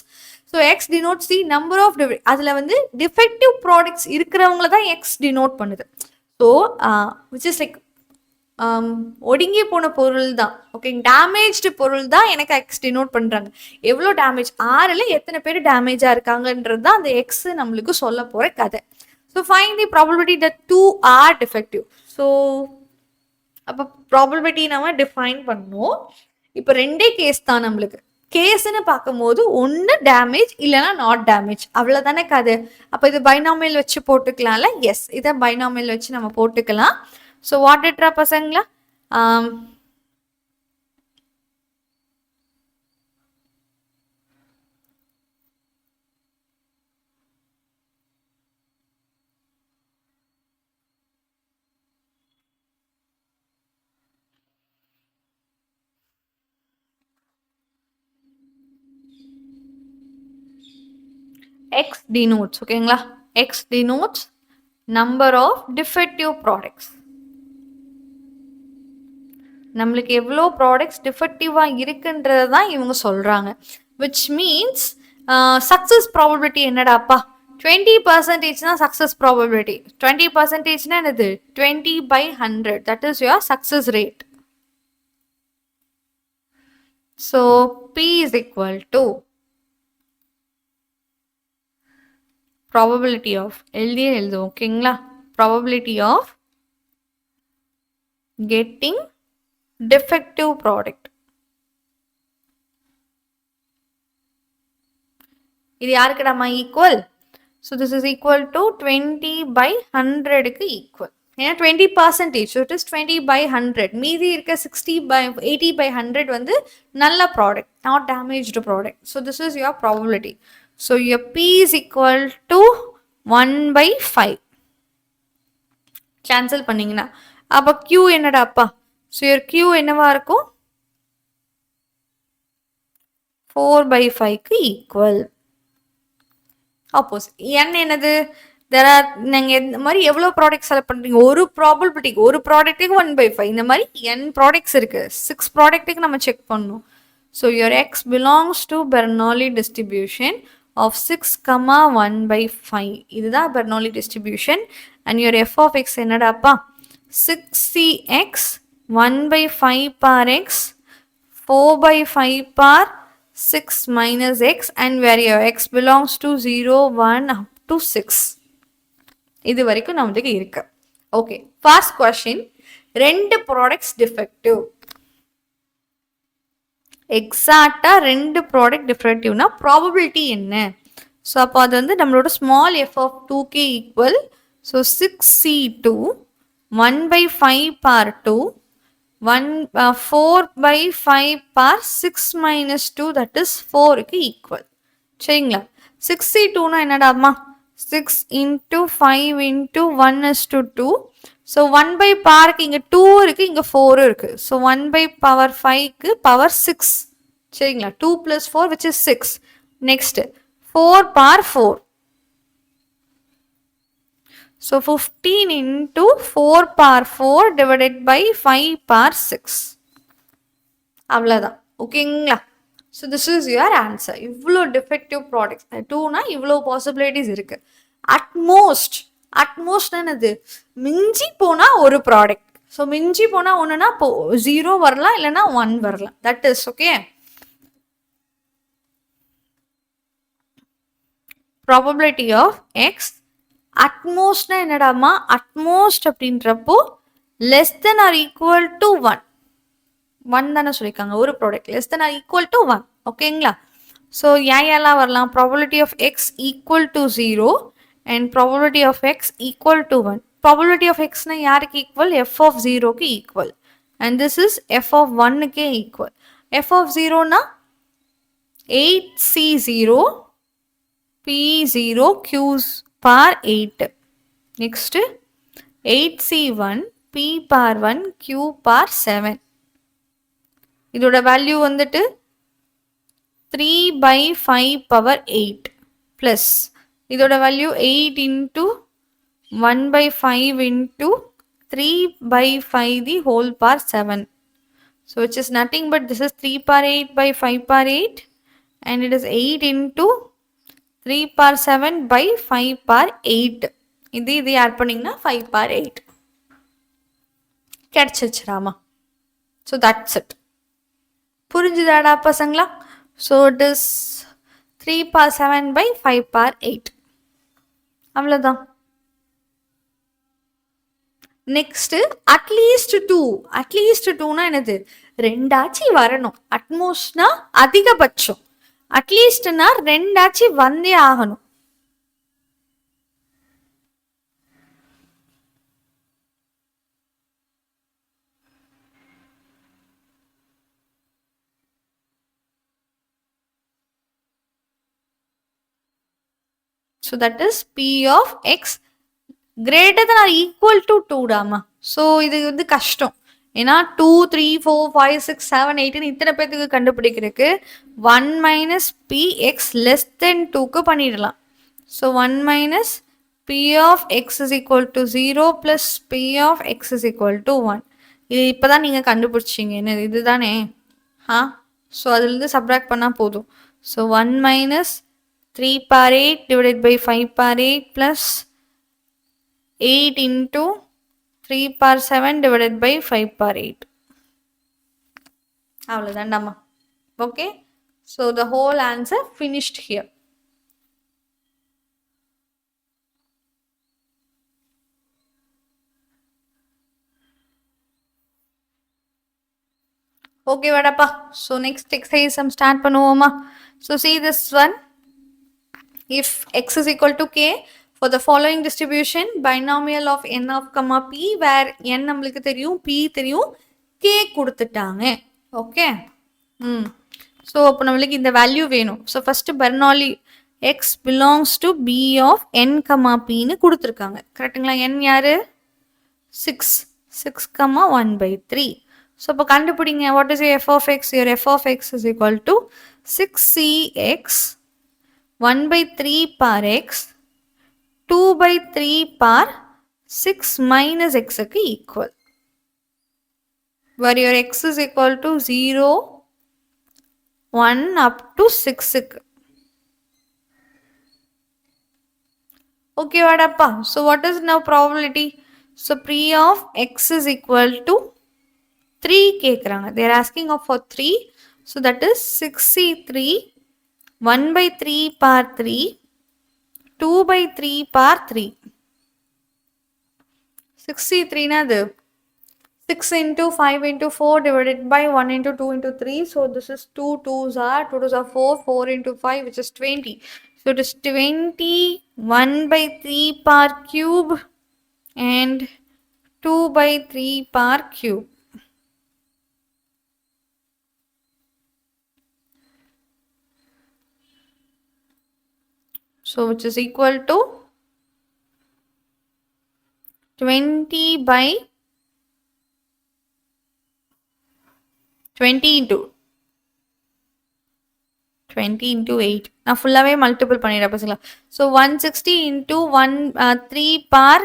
So x denotes the number of அதில் வந்து டிஃபெக்டிவ் ப்ராடக்ட்ஸ் இருக்கிறவங்கள தான் எக்ஸ் டினோட் பண்ணுது. ஸோ விச் இஸ் லைக் ஒடுங்கி போன பொருள் தான். ஓகே, டேமேஜ்டு பொருள் தான் எனக்கு எக்ஸ் டினோட் பண்ணுறாங்க. எவ்வளோ டேமேஜ், 6ல் எத்தனை பேர் டேமேஜாக இருக்காங்கன்றது தான் அந்த எக்ஸ் நம்மளுக்கு சொல்ல போகிற கதை. So So find the probability that two are defective. So அப்போ ப்ராபபிலிட்டி நம்ம டிஃபைன் பண்ணோம். இப்போ ரெண்டே கேஸ் தான் நம்மளுக்கு. கேஸ்ன்னு பார்க்கும்போது ஒன்று டேமேஜ் இல்லைனா நாட் டேமேஜ், அவ்வளோதானே கதை. அப்போ இது பைனாமியல் வச்சு போட்டுக்கலாம்ல. எஸ், இதை பைனாமியல் வச்சு நம்ம போட்டுக்கலாம். ஸோ வாட் இட்ரா பசங்களா, X denotes, ஓகேங்களா, X denotes number of defective products. நம்மளுக்கு எவ்வளோ ப்ராடக்ட்ஸ் டிஃபெக்டிவாக இருக்குன்றது தான் இவங்க சொல்கிறாங்க. விச் மீன்ஸ் சக்ஸஸ் ப்ராபபிலிட்டி என்னடாப்பா, 20% தான் சக்ஸஸ் ப்ராபபிலிட்டி. 20% என்னது, 20/100, that is your success rate. So P is equal to probability of, எழுதுவோம் ஓகேங்களா, probability of getting defective product. இது யாருக்குடாமா equal? So this is equal to 20/100க்கு ஈக்குவல். ஏன்னா 20%, ஸோ இட் இஸ் 20/100. மீதி இருக்க 80/100 வந்து நல்ல product, not damaged product. So this is your probability. So your P is equal to 1/5. Cancel பண்ணிங்கன்னா அப்போ Q என்னடாப்பா? ஸோ your Q என்னவா இருக்கும்? 4/5க்கு ஈக்குவல். ஆப்போசிட். n என்னது? நீங்கள் இந்த மாதிரி எவ்வளோ ப்ராடக்ட் செலக்ட் பண்ணுறீங்க, ஒரு ப்ராபபிலிட்டிக்கு, ஒரு ப்ராடக்ட்டுக்கு 1/5. இந்த மாதிரி n ப்ராடக்ட்ஸ் இருக்குது, 6 ப்ராடக்ட்டுக்கு நம்ம செக் பண்ணணும். So your x belongs to Bernoulli distribution of 6, 1/5. இதுதான் Bernoulli distribution. and your f of x என்னடாப்பா? 6cx 1/5 par x 4/5 par 6 minus x, and where your x belongs to 0, 1 up to 6. இது வரைக்கும் நமக்கு இருக்கு. Okay, first question, ரெண்டு products defective. எக்ஸாக்டா ரெண்டு product டிஃபெக்டிவ்னா probability என்ன? ஸோ அப்போ அது வந்து நம்மளோட small F of 2k equal. So 6c2 1/5 par 2 4/5 par 6 minus 2, that is 4க்கு ஈக்குவல். சரிங்களா? 6c2னா என்னடாமா? 6 into 5 into 1 is to 2. So 1 பார்க்கு இங்கே 2 இருக்குது, இங்கே 4 இருக்குது. ஸோ 1/5க்கு பவர் 6. சரிங்களா? 2 plus 4 which is 6. Next 4 par 4. So 15 into 4 par 4 divided by 5 par 6. அவ்வளோதான். ஓகேங்களா? So this is your answer. இவ்வளோ டிஃபெக்டிவ் ப்ராடக்ட்ஸ் 2னா இவ்வளோ பாசிபிலிட்டிஸ் இருக்குது. அட்மோஸ்ட் என்னது? மிஞ்சி போனால் ஒரு ப்ராடக்ட். ஸோ மிஞ்சி போனால் ஒன்றுனா 0 வரலாம், இல்லைனா 1 வரலாம். That is okay. Probability of X அட்மோஸ்ட்னா என்னடாமா? அட்மோஸ்ட் அப்படின்றப்போ less than or equal to 1. 1 தானே சொல்லியிருக்காங்க, ஒரு product less than or equal to 1. ஓகேங்களா? ஸோ ஏன் வரலாம்? Probability of X equal to 0 and probability of x equal to 1. Probability of x na யாருக்கு equal? f of 0க்கு equal. And this is f of 1க்கு equal. f of 0 na 8c0 p0 q par 8. Next 8c1 p par 1 q par 7. இதோட value வந்துட்டு 3/5 power 8 plus இதோட value 8 into 1/5 into 3/5 the whole power 7. So which is nothing but this is 3 par 8 by 5 par 8, and it is 8 into 3 par 7 by 5 par 8. இது add பண்ணிங்கன்னா 5 par 8 கிடைச்சிருச்சுராமா. So that's it. புரிஞ்சுதாடா பசங்களா? So it is 3 par 7 by 5 par 8. அவ்வளோதான். Next at least 2. At least 2னா என்னது? 2 வரணும். அட்மோஸ்ட்னா அதிகபட்சம். அட்லீஸ்ட்னா 2 வந்தே ஆகணும். So that is P of X greater than or equal to 2 டாமா. So இது வந்து கஷ்டம். ஏன்னா 2, 3, 4, 5, 6, 7, 8 இத்தனை பேத்துக்கு கண்டுபிடிக்கிறதுக்கு 1 minus p x less than 2க்கு பண்ணிடலாம். So 1 minus p of X is equal to 0 plus p of X is equal to 1. இது இப்போ தான் நீங்கள் கண்டுபிடிச்சிங்க. என்ன இதுதானே? ஸோ அதுலேருந்து சப்ராக்ட் பண்ணால் போதும். So 1 minus 3 power 8 divided by 5 power 8 plus 8 into 3 power 7 divided by 5 power 8. அவ்வளோதான்டாமா. Okay. So the whole answer finished here. Okay vadappa. So next exercise some start பண்ணுவோமா? So see this one. If x is equal to k for the following distribution binomial of n of comma p where n நம்மளுக்கு தெரியும், p தெரியும், k கொடுத்துட்டாங்க. Okay. So அப்போ நம்மளுக்கு இந்த value வேணும். So first Bernoulli x belongs to b of n comma p ன்னு கொடுத்துருக்காங்க. கரெக்டுங்களா? n யாரு? 6. 6 comma 1/3. ஸோ அப்போ கண்டுபிடிங்க. What is f of x? Your f of x is equal to 6cx 1/3 power x 2/3 power 6 minus x க்கு equal. Where your x is equal to 0, 1 up to 6 க்கு. Okay vadappa. So what is now probability? So P of x is equal to 3 கேக்குறாங்க. They are asking for 3. So that is 6c3 1/3 power 3 2/3 power 3. 6c3 na the 6 into 5 into 4 divided by 1 into 2 into 3. So this is 2 2s are 2 2s are 4, 4 into 5 which is 20. So it is 20 1/3 power cube and 2/3 power cube. So which is equal to 20 by 20 into 20 into 8. நான் ஃபுல்லாவே multiple பண்ணிடுறேன் பசங்களா. So 160 into 3 power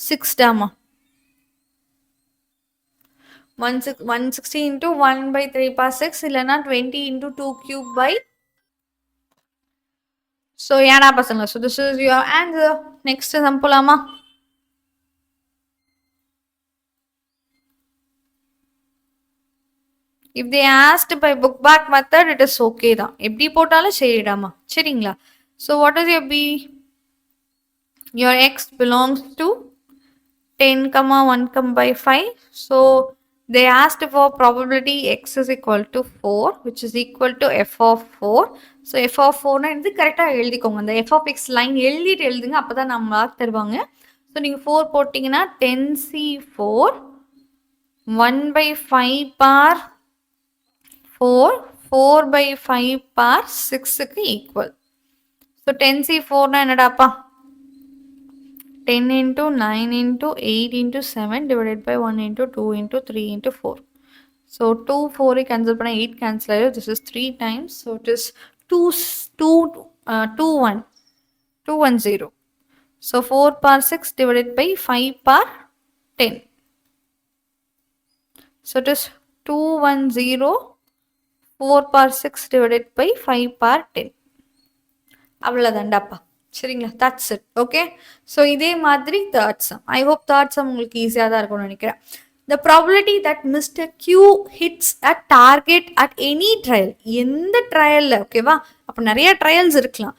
6 டாமா. 160 into 1/3 power 6 இல்லைன்னா 20 into 2 cube by. So ஏடா பசங்களா. So this is your answer. Next sum போலாமா? If they asked by book back method, it is okay தான். எப்படி போட்டாலும் சரிடாமா. சரிங்களா? So what is your B? Your x belongs to 10, 1/5. So they asked for probability x is equal to 4, which is equal to f of 4. So f of 4 na இது கரெக்டா எழுதிக்கோங்க. அந்த f of x line எழுதிட்டு எழுதுங்க. அப்பதான் நம்ம mark தருவாங்க. So நீங்க 4 போட்டீங்கன்னா 10c4 1/5 power 4 4/5 power 6க்கு equal. So 10c4 na என்னடாப்பா? 10 into 9 into 8 into 7 divided by 1 into 2 into 3 into 4. So 2 4 cancel பண்ணா 8 cancel ஆயிடும். This is 3 times. So it is 210. So 4 power 6 divided by 5 power 10. So it is 210 4 power 6 divided by 5 power 10. அவ்வளவுதான்டாப்பா. சரிங்களா? That's it. Okay. So இதே மாதிரி third sum. I hope third sum உங்களுக்கு ஈஸியா தான் இருக்கும்னு நினைக்கிறேன். The probability that Mr. Q hits a target at any trial. எந்த ட்ரையல்ல ஓகேவா? அப்ப நிறைய ட்ரையல்ஸ் இருக்கலாம்.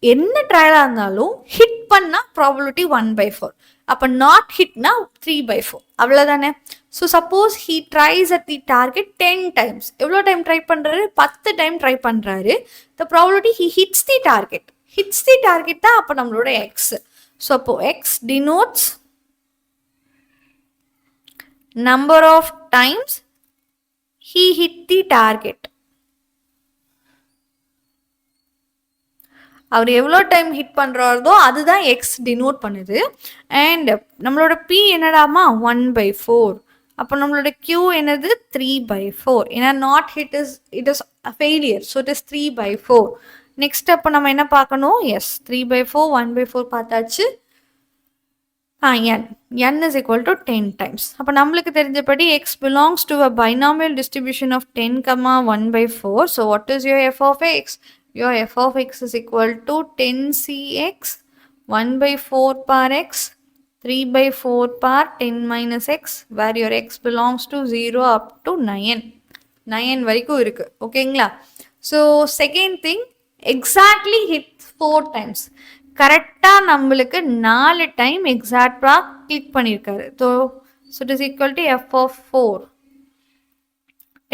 என்ன ட்ரையலாக இருந்தாலும் ஹிட் பண்ணால் ப்ராபபிலிட்டி 1/4. அப்போ நாட் ஹிட்னா 3/4. அவ்வளோதானே. So suppose he ட்ரைஸ் at the target 10 times. எவ்வளோ டைம் ட்ரை பண்ணுறாரு? 10 டைம் ட்ரை பண்ணுறாரு. The probability he hits the target. Hits the target தான் அப்போ நம்மளோட எக்ஸ். ஸோ அப்போ X denotes number of times he hit the target. அவர் எவ்வளோ time hit பண்ணுறாரோ அதுதான் X denote பண்ணுது. அண்ட் நம்மளோட பி என்னடாமா 1/4. அப்போ நம்மளோட கியூ என்னது 3/4. ஏன்னா not hit it is failure. So it is 3/4. Next அப்போ நம்ம என்ன பார்க்கணும்? எஸ் 3/4 1/4 பார்த்தாச்சு. n is equal to 10 times. அப்போ நம்மளுக்கு தெரிஞ்சபடி x belongs to a binomial distribution of 10, 1/4. So what is your f of x? Your f of x is equal to 10cx 1/4 par x 3/4 par 10 minus x, where your x belongs to 0 up to 9 வரைக்கும் இருக்கு. ஓகேங்களா? So second thing, exactly hit 4 times. கரெக்டாக நம்மளுக்கு 4 time எக்ஸாக்டாக click பண்ணியிருக்காரு. So it is equal to f of 4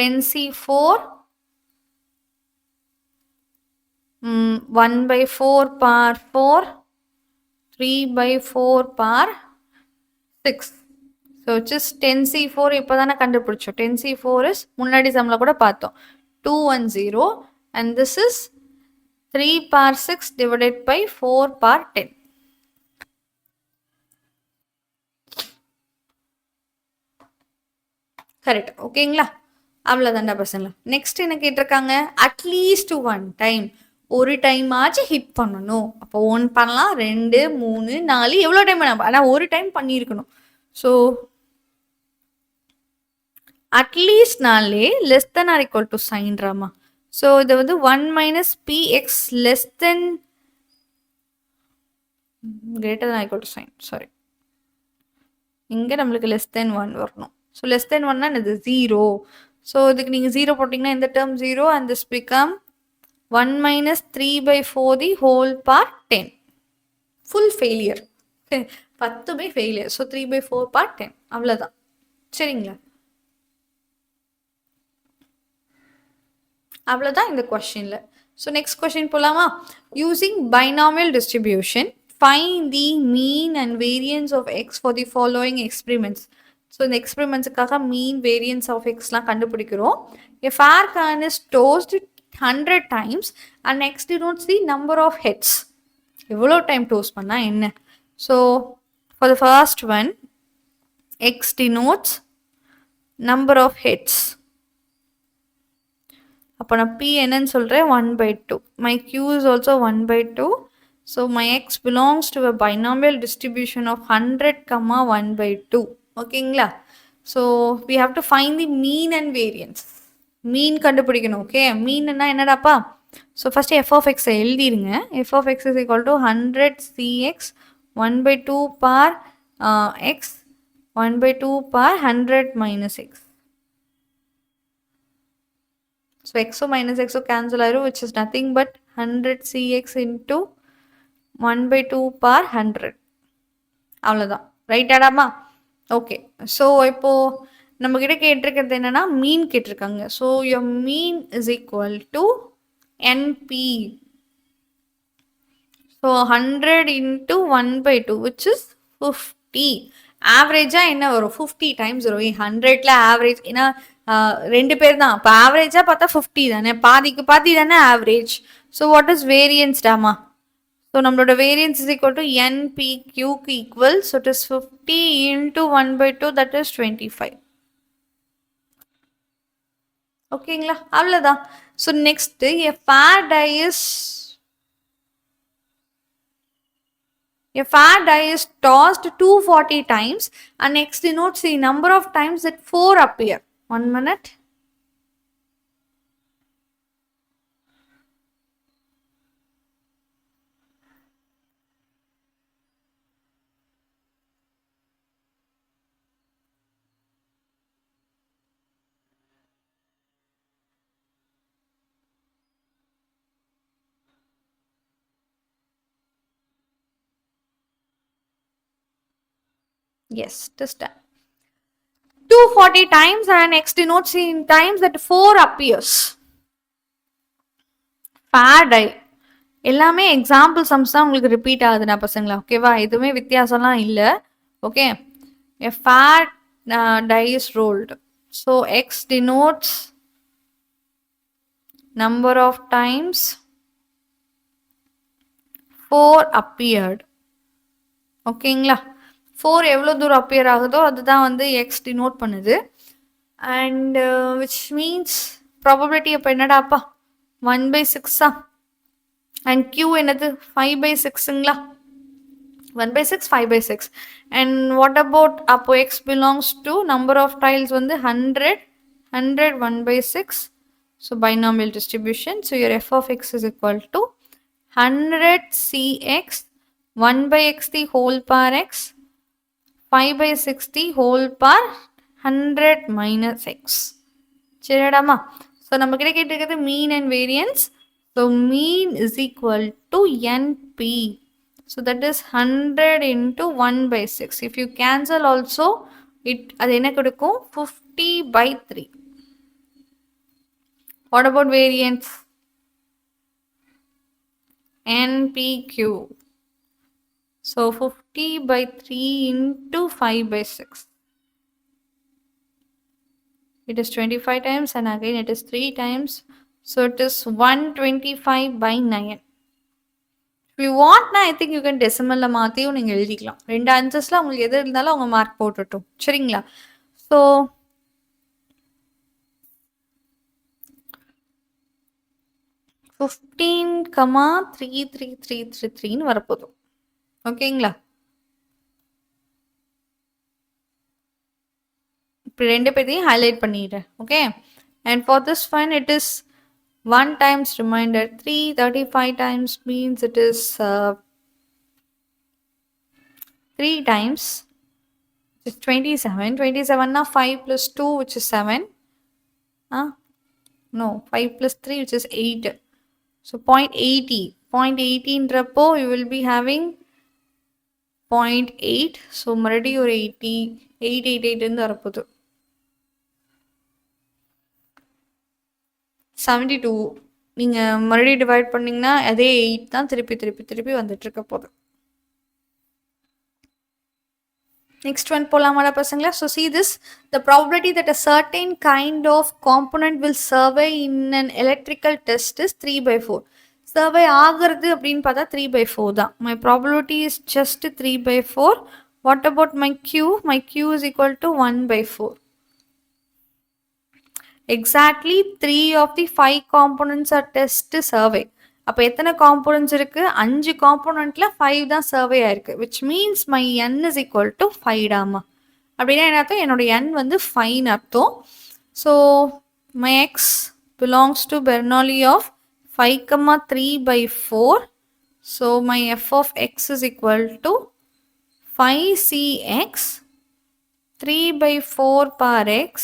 10c4 1/4 par 4 3/4 par 6. ஸோ just 10c4 இப்போ தானே கண்டுபிடிச்சோம். 10c4 இஸ் முன்னாடி சம்மில் கூட பார்த்தோம் 210 and this is 3 par 6 divided by 4 par 10. Correct. ஓகேங்களா? அவ்வளோதாண்டா பசங்களா. நெக்ஸ்ட் என்ன கேட்டிருக்காங்க? அட்லீஸ்ட் 1 டைம், ஒரு டைம் ஆச்சு ஹிட் பண்ணணும். அப்போ 1 பண்ணலாம், 2 3 4 எவ்வளோ டைம் பண்ணலாம், ஆனால் ஒரு டைம் பண்ணியிருக்கணும். ஸோ அட்லீஸ்ட்னாலே less than or equal to சைன்றாமா. ஸோ இது வந்து 1 minus px less than greater than or equal to sign. Sorry. இங்கே நம்மளுக்கு less than 1 வரணும். ஸோ less than 1னா இது 0. ஸோ இதுக்கு நீங்கள் 0 போட்டிங்கன்னா இந்த term 0 and this become 1 minus 3/4 the whole part 10. Full failure. 10 failure. So 3/4 part 10. அவ்வளோதான். சரிங்களா? அவ்வளோதான் இந்த கொஸ்டினில். ஸோ நெக்ஸ்ட் கொஸ்டின் போகலாமா? Using binomial distribution find the mean and variance of x for the following experiments. So இந்த எக்ஸ்பிரிமெண்ட்ஸுக்காக mean variance of எக்ஸ்லாம் கண்டுபிடிக்கிறோம். A fair coin is tossed 100 times and x denotes the number of heads. எவ்வளோ time toast பண்ணால் என்ன? So for the first one x denotes number of heads. அப்போ நான் p என்னன்னு சொல்கிறேன் 1/2. My q is also 1/2. So my x belongs to a binomial distribution of 100, 1/2. ஓகேங்களா? So we have to find the mean and variance. Mean கண்டுபிடிக்கணும். Okay, மீன்னா என்னடாப்பா? So first F of எக்ஸை எழுதிருங்க. F of X is equal to 100 cx 1/2 par x 1/2 par 100 minus x. So xo minus xo cancel ஆயிரும், which is nothing but 100 cx into 1/2 par 100. அவ்வளோதான். Right ஆடாமா? Okay. So இப்போது நம்மக்கிட்ட கேட்டிருக்கிறது என்னென்னா மீன் கேட்டிருக்காங்க. So your mean is equal to NP. So 100 into 1/2 which is 50. ஆவரேஜாக என்ன வரும்? 50 டைம்ஸ் வரும். 100ல் ஆவரேஜ் ஏன்னா 2 பேர் தான். இப்போ ஆவரேஜாக பார்த்தா 50 தானே, பாதிக்கு பாதி தானே average. So what is variance டாமா? ஸோ நம்மளோட வேரியன்ஸ் இஸ் ஈக்குவல் டு NPQக்கு equal. So it is 50 into 1/2 that is 25. ஓகேங்களா? அவ்வளோதான். So next A fair die is tossed 240 times and x denotes the number of times that 4 appear. 1 minute. Yes, it is done. 240 times and x denotes in times that 4 appears. Fair எல்லாமே example sums தான் உங்களுக்கு repeat ஆகுதுண்ணா பசங்களா, ஓகேவா? எதுவுமே வித்தியாசம்லாம் இல்லை. Okay, a fat die is rolled. So x denotes number of times 4 appeared. ஓகேங்களா? 4 எவ்வளோ தூரம் அப்பியர் ஆகுதோ அதுதான் வந்து x டினோட் பண்ணுது. அண்ட் விச் மீன்ஸ் ப்ராபபிலிட்டி அப்போ என்னடாப்பா 1/6. அண்ட் q என்னது 5/6ங்களா? 1/6 5/6. அண்ட் வாட் அபவுட் அப்போ x belongs to number of tails வந்து 100 1/6. So binomial distribution. So your f of x is equal to 100 cx 1/x the whole power x 5/6 the whole power 100 minus x. சரிடாமா? So நம்ம கிட்ட கேட்டிருக்கிறது mean and variance. So mean is equal to NP. So that is 100 into 1/6. If you cancel also அது என்ன கொடுக்கும்? 50/3. What about variance? NPQ. So 50/3 into 5/6. It is 25 times and again it is 3 times. So it is 125/9. If you want, I think you can decimal la மாத்தியும் நீங்க எழுதிக்கலாம். ரெண்டு ஆன்சர்ஸ்ல உங்களுக்கு எது இருந்தாலும் அவங்க மார்க் போட்டுட்டோம். சரிங்களா? So 15,33333 வரப்போகுது. ஓகேங்களா? இப்படி ரெண்டு பேரையும் ஹைலைட் பண்ணிடுறேன். Okay, and for this one it is 1 times remainder 3, 35 times means it is 3 times, which is 27. 27 na 5 plus 2 which is 7. No, 5 plus 3 which is 8. So 0.80. 0.80 intrapo you will be having 0.8. So மறுபடி ஒரு 80 888 இருந்து வரப்போகுது 72. நீங்க மறுபடியும் divide பண்ணீங்கன்னா அதே 8 தான் திருப்பி வந்துட்டு இருக்க போகுது. Next one போலாமாடா பசங்களா? So see this, the probability that a certain kind of component will survey in an electrical test is 3/4. Survey ஆகிறது அப்படின்னு பார்த்தா 3/4 தான். My probability is just 3/4. What about my Q? My Q is equal to 1/4. Exactly 3 of the 5 components are test survey. அப்போ எத்தனை components இருக்கு? 5 காம்போனன்ட்ல 5 தான் survey ஆயிருக்கு. Which means my n is equal to 5 டாமா. அப்படின்னா என்ன அர்த்தம்? என்னோட n வந்து 5 அர்த்தம். So my X belongs to Bernoulli of 5,3/4. So my f of X is equal to 5cx 3/4 par x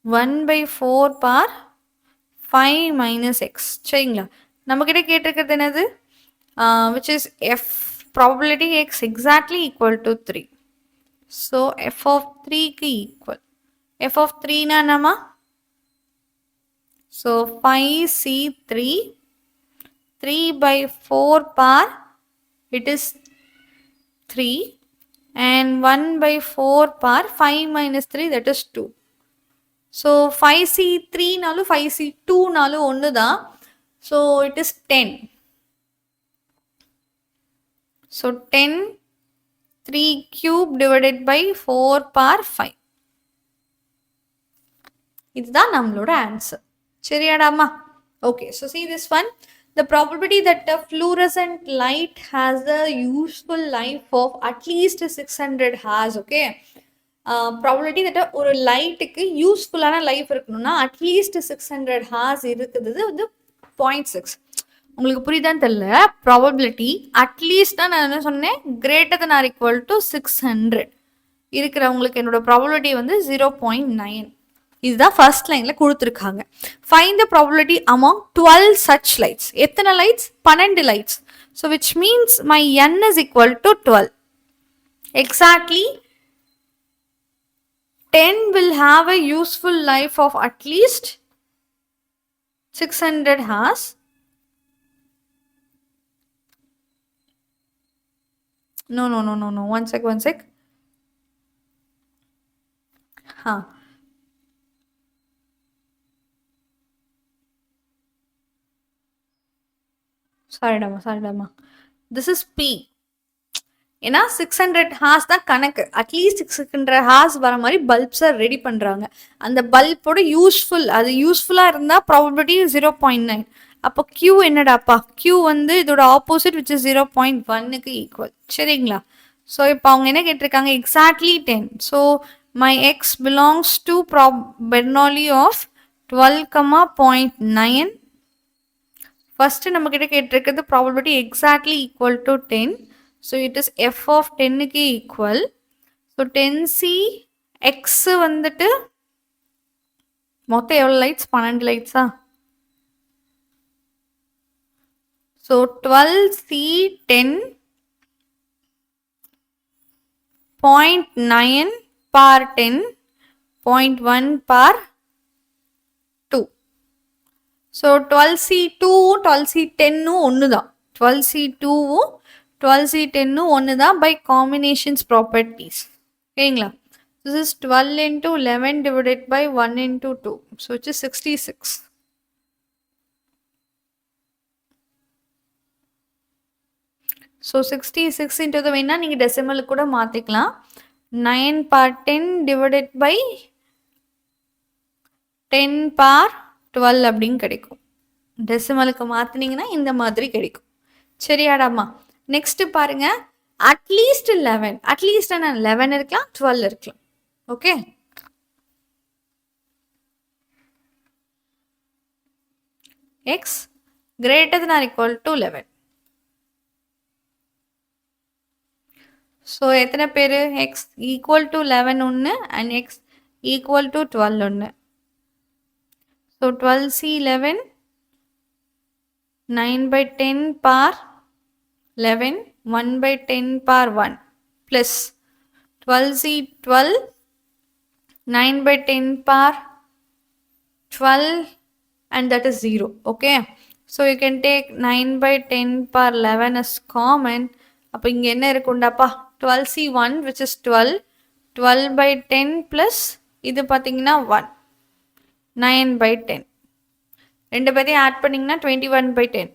1/4 par 5 minus x. சரிங்களா? நம்ம கிட்ட கேட்டிருக்கிறது என்னது? Which is f probability x exactly equal to 3. So f of 3 க்கு equal. f of 3 na nama? So 5c3 3/4 par it is 3 and 1/4 par 5 minus 3 that is 2. So 5c3 நாலும் 5c2 நாலும் ஒன்று தான். So it is 10. So 10 3 cube divided by 4 par 5. இதுதான் நம்மளோட answer. சரியாடாமா? Okay, so see this one. The probability that a fluorescent light has a useful life of at least 600 hours. Okay. Probability that ஒரு லைட்டுக்கு யூஸ்ஃபுல்லான life இருக்கணும்னா at least 600 hours இருக்குது வந்து 0.6. உங்களுக்கு புரியுதான்னு தெரியல. ப்ராபபிலிட்டி அட்லீஸ்ட் தான் நான் என்ன சொன்னேன், greater than or equal to 600 இருக்கிறவங்களுக்கு என்னோட ப்ராபபிலிட்டி வந்து 0.9. இதுதான் ஃபர்ஸ்ட் லைன்ல கொடுத்துருக்காங்க. Find the probability among 12 such lights. எத்தனை lights? 12 lights. So which means my n is equal to 12. Exactly 10 will have a useful life of at least 600 hours. No. One sec. Sorry, Dama. This is P. ஏன்னா 600 hours தான் கணக்கு. At least 600 hours வர மாதிரி பல்ப்ஸை ready பண்ணுறாங்க. அந்த பல்போட useful, அது யூஸ்ஃபுல்லாக இருந்தால் ப்ராபபிலிட்டி 0.9. அப்போ Q என்னடாப்பா? Q வந்து இதோட ஆப்போசிட் விச் இஸ் 0.1க்கு ஈக்குவல். சரிங்களா? ஸோ இப்போ அவங்க என்ன கேட்டிருக்காங்க? Exactly 10. So my X belongs to Bernoulli of 12,0.9. First நம்ம கிட்ட கேட்டிருக்கிறது probability exactly equal to 10. So it is f of 10 க்கு equal. So 10c x வந்துட்டு மொத்தம் எவ்வளவு lights? 12 லைட்ஸா? So 12c 10.9 par 10 0.1 par 2. So 12c2 12c10 ஒன்று தான். 12c2 12c10 ஒன்று தான் by combinations properties. ஓகேங்களா? This is 12 into 11 divided by 1 into 2. So which is 66. So 66 into the வேணா நீங்க டெசிமல் கூட மாத்திக்கலாம். 9 par 10 divided by 10 par 12 அப்படின்னு கிடைக்கும். டெசிமலுக்கு மாத்தினீங்கன்னா இந்த மாதிரி கிடைக்கும். சரியாடாமா? நெக்ஸ்ட் பாருங்க, அட்லீஸ்ட் 11. அட்லீஸ்ட் 11 இருக்கலாம், 12 இருக்கலாம். Okay, X greater than or equal to 11. So எத்தனை பேர்? எக்ஸ் ஈக்குவல் டு 11 ஒன்று அண்ட் எக்ஸ் ஈக்குவல் டு 12 ஒன்று. So 12c11 9/10 par 11 1/10 par 1 plus 12c12 9/10 par 12 and that is 0. Okay, so you can take 9/10 par 11 as common. அப்போ இங்கே என்ன இருக்குண்டாப்பா? 12c1 which is 12 12/10 plus இது பார்த்தீங்கன்னா 1 9/10. ரெண்டு பேரையும் ஆட் பண்ணிங்கன்னா 21/10.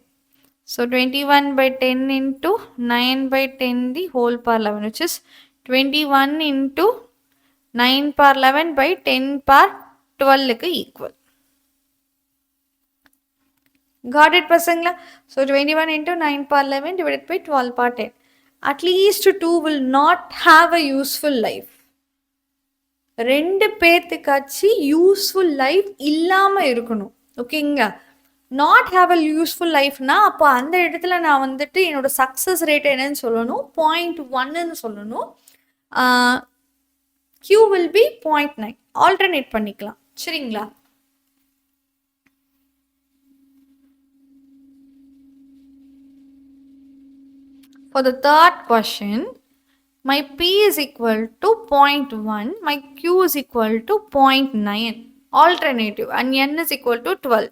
So 21/10 into 9/10 the whole par 11 which is 21 into 9 par 11 by 10 par 12 க்கு equal. Got it பசங்களா? So 21 into 9 par 11 divided by 12 par 10. At least 2 will not have a useful life. ரெண்டு பேர்த்துக்காச்சு useful life இல்லாமல் இருக்கணும். ஓகேங்க, not have a useful லைஃப்னா அப்போ அந்த இடத்துல நான் வந்துட்டு என்னோட சக்ஸஸ் ரேட் என்னன்னு சொல்லணும்? 0.1ன்னு சொல்லணும். Q will be 0.9. ஆல்டர்னேட் பண்ணிக்கலாம். சரிங்களா? For the third question, my P is equal to 0.1, my Q is equal to 0.9. Alternative, and N is equal to 12.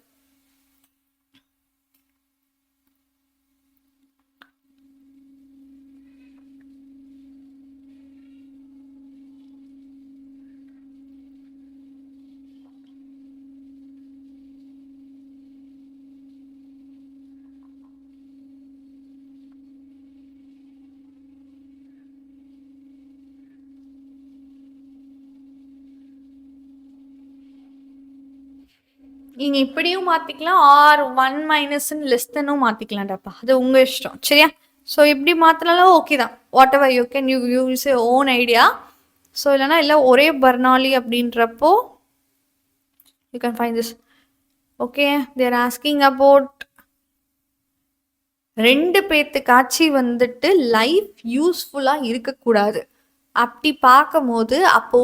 நீங்கள் இப்படியும் மாற்றிக்கலாம், ஆர் 1 மைனஸ்ன்னு லெஸ்தனும் மாற்றிக்கலாம்டாப்பா, அது உங்கள் இஷ்டம். சரியா? ஸோ இப்படி மாற்றினாலும் ஓகே தான். What ever you can use A own idea. So இல்லைனா இல்லை ஒரே பர்னாலி அப்படின்றப்போ you can find this. Okay, they're asking about ரெண்டு பேர்த்துக்காச்சு வந்துட்டு லைஃப் யூஸ்ஃபுல்லாக இருக்கக்கூடாது அப்படி பார்க்கும்போது அப்போ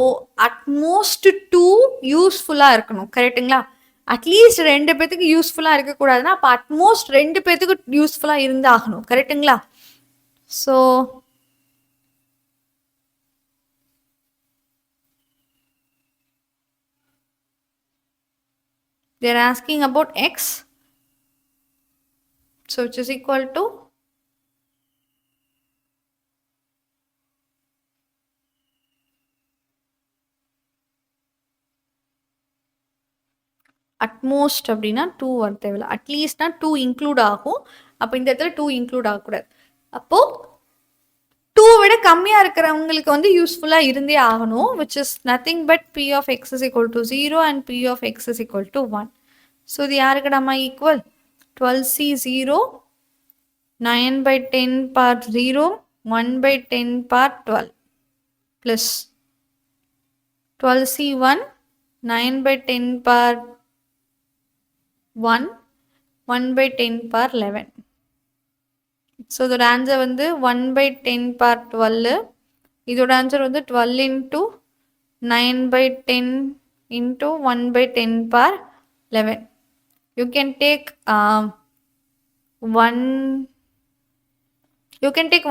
அட்மோஸ்ட் 2 யூஸ்ஃபுல்லா இருக்கணும். கரெக்ட்டுங்களா? அட்லீஸ்ட் 2 பேத்துக்கு யூஸ்ஃபுல்லா இருக்கக்கூடாதுன்னா, அப்ப அட்மோஸ்ட் 2 பேத்துக்கு யூஸ்ஃபுல்லா இருந்தாகணும். கரெக்ட்டுங்களா? So they are asking about x, so which is equal to at most அப்படின்னா 2 வர தேவையில்ல. அட்லீஸ்ட்னா 2 இன்க்ளூட் ஆகும். அப்போ இந்த இடத்துல 2 இன்க்ளூட் ஆகக்கூடாது. அப்போ 2 விட கம்மியா இருக்கிறவங்களுக்கு வந்து யூஸ்ஃபுல்லா இருந்தே ஆகணும். which is nothing but p of x is equal to 0 and p of x is equal to 1. So இது யாருக்கு நம்ம equal 12c 0 9/10 power 0 1/10 power 12 plus 12c 1 9/10 power 1 1/10 power 11. So இதோட ஆன்சர் வந்து 1/10 power 12. இதோட ஆன்சர் வந்து 12 into 9/10 into 1/10 power 11. You can take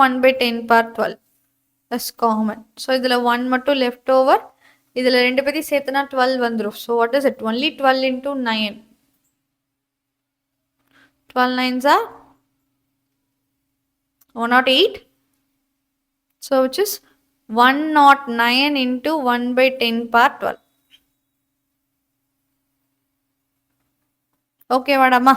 1/10 power 12. That's common. So இதில் 1 மட்டும் left over. இதில் 2 பற்றி சேர்த்துனா 12 வந்துடும். So what is it? Only 12 into 9. 12 9s are 108. So which is 109 into 1/10 power 12. Okay வாடாமா?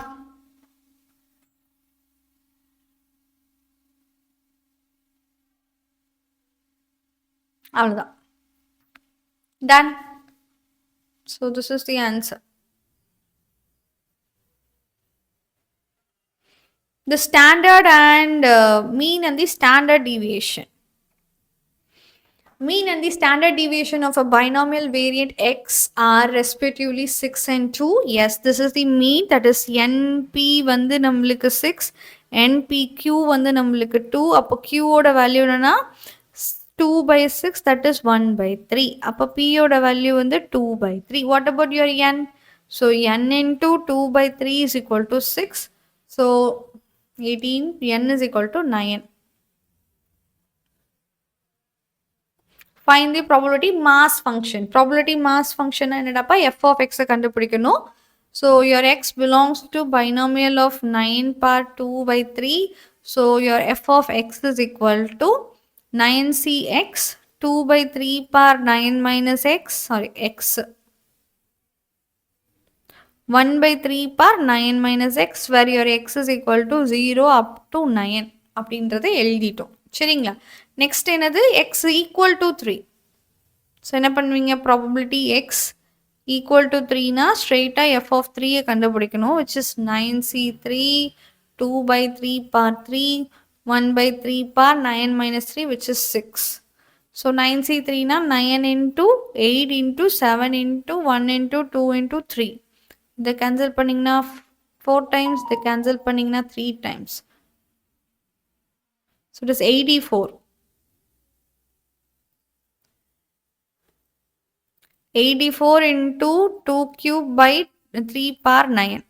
அவ்வளோதான். Done. So this is the answer. The standard and mean and the standard deviation. Mean and the standard deviation of a binomial variant x are respectively 6 and 2. Yes, this is the mean, that is np வந்து நம்மளுக்கு 6, npq வந்து நம்மளுக்கு 2. அப்போ q ஓட value என்னன்னா 2/6, that is 1/3. அப்போ p ஓட value வந்து 2/3. What about your n? So n into 2/3 is equal to 6. So 18, n is equal to 9. Find the probability mass function. Probability mass function என்னடாப்பா f of x கண்டுபிடிக்கணும். So your x belongs to binomial of 9 power 2/3. So your f of x is equal to 9cx 2/3 power 9 minus x, sorry, x 1/3 power 9 minus x, where your x is equal to 0 up to 9 அப்படின்றத எழுதிட்டோம். சரிங்களா? Next என்னது? x equal to 3. So என்ன பண்ணுவீங்க? Probability x equal to 3னா ஸ்ட்ரெயிட்டாக f of 3 கண்டுபிடிக்கணும், which is 9c3 2/3 power 3 1/3 power 9 minus 3, which is 6. So 9c3னா 9 into 8 into 7 into 1 into 2 into 3. இதை cancel பண்ணிங்கன்னா 4 times, இதை கேன்சல் பண்ணிங்கன்னா 3 times. So it is 84. 84 into 2 cube by 3 power 9.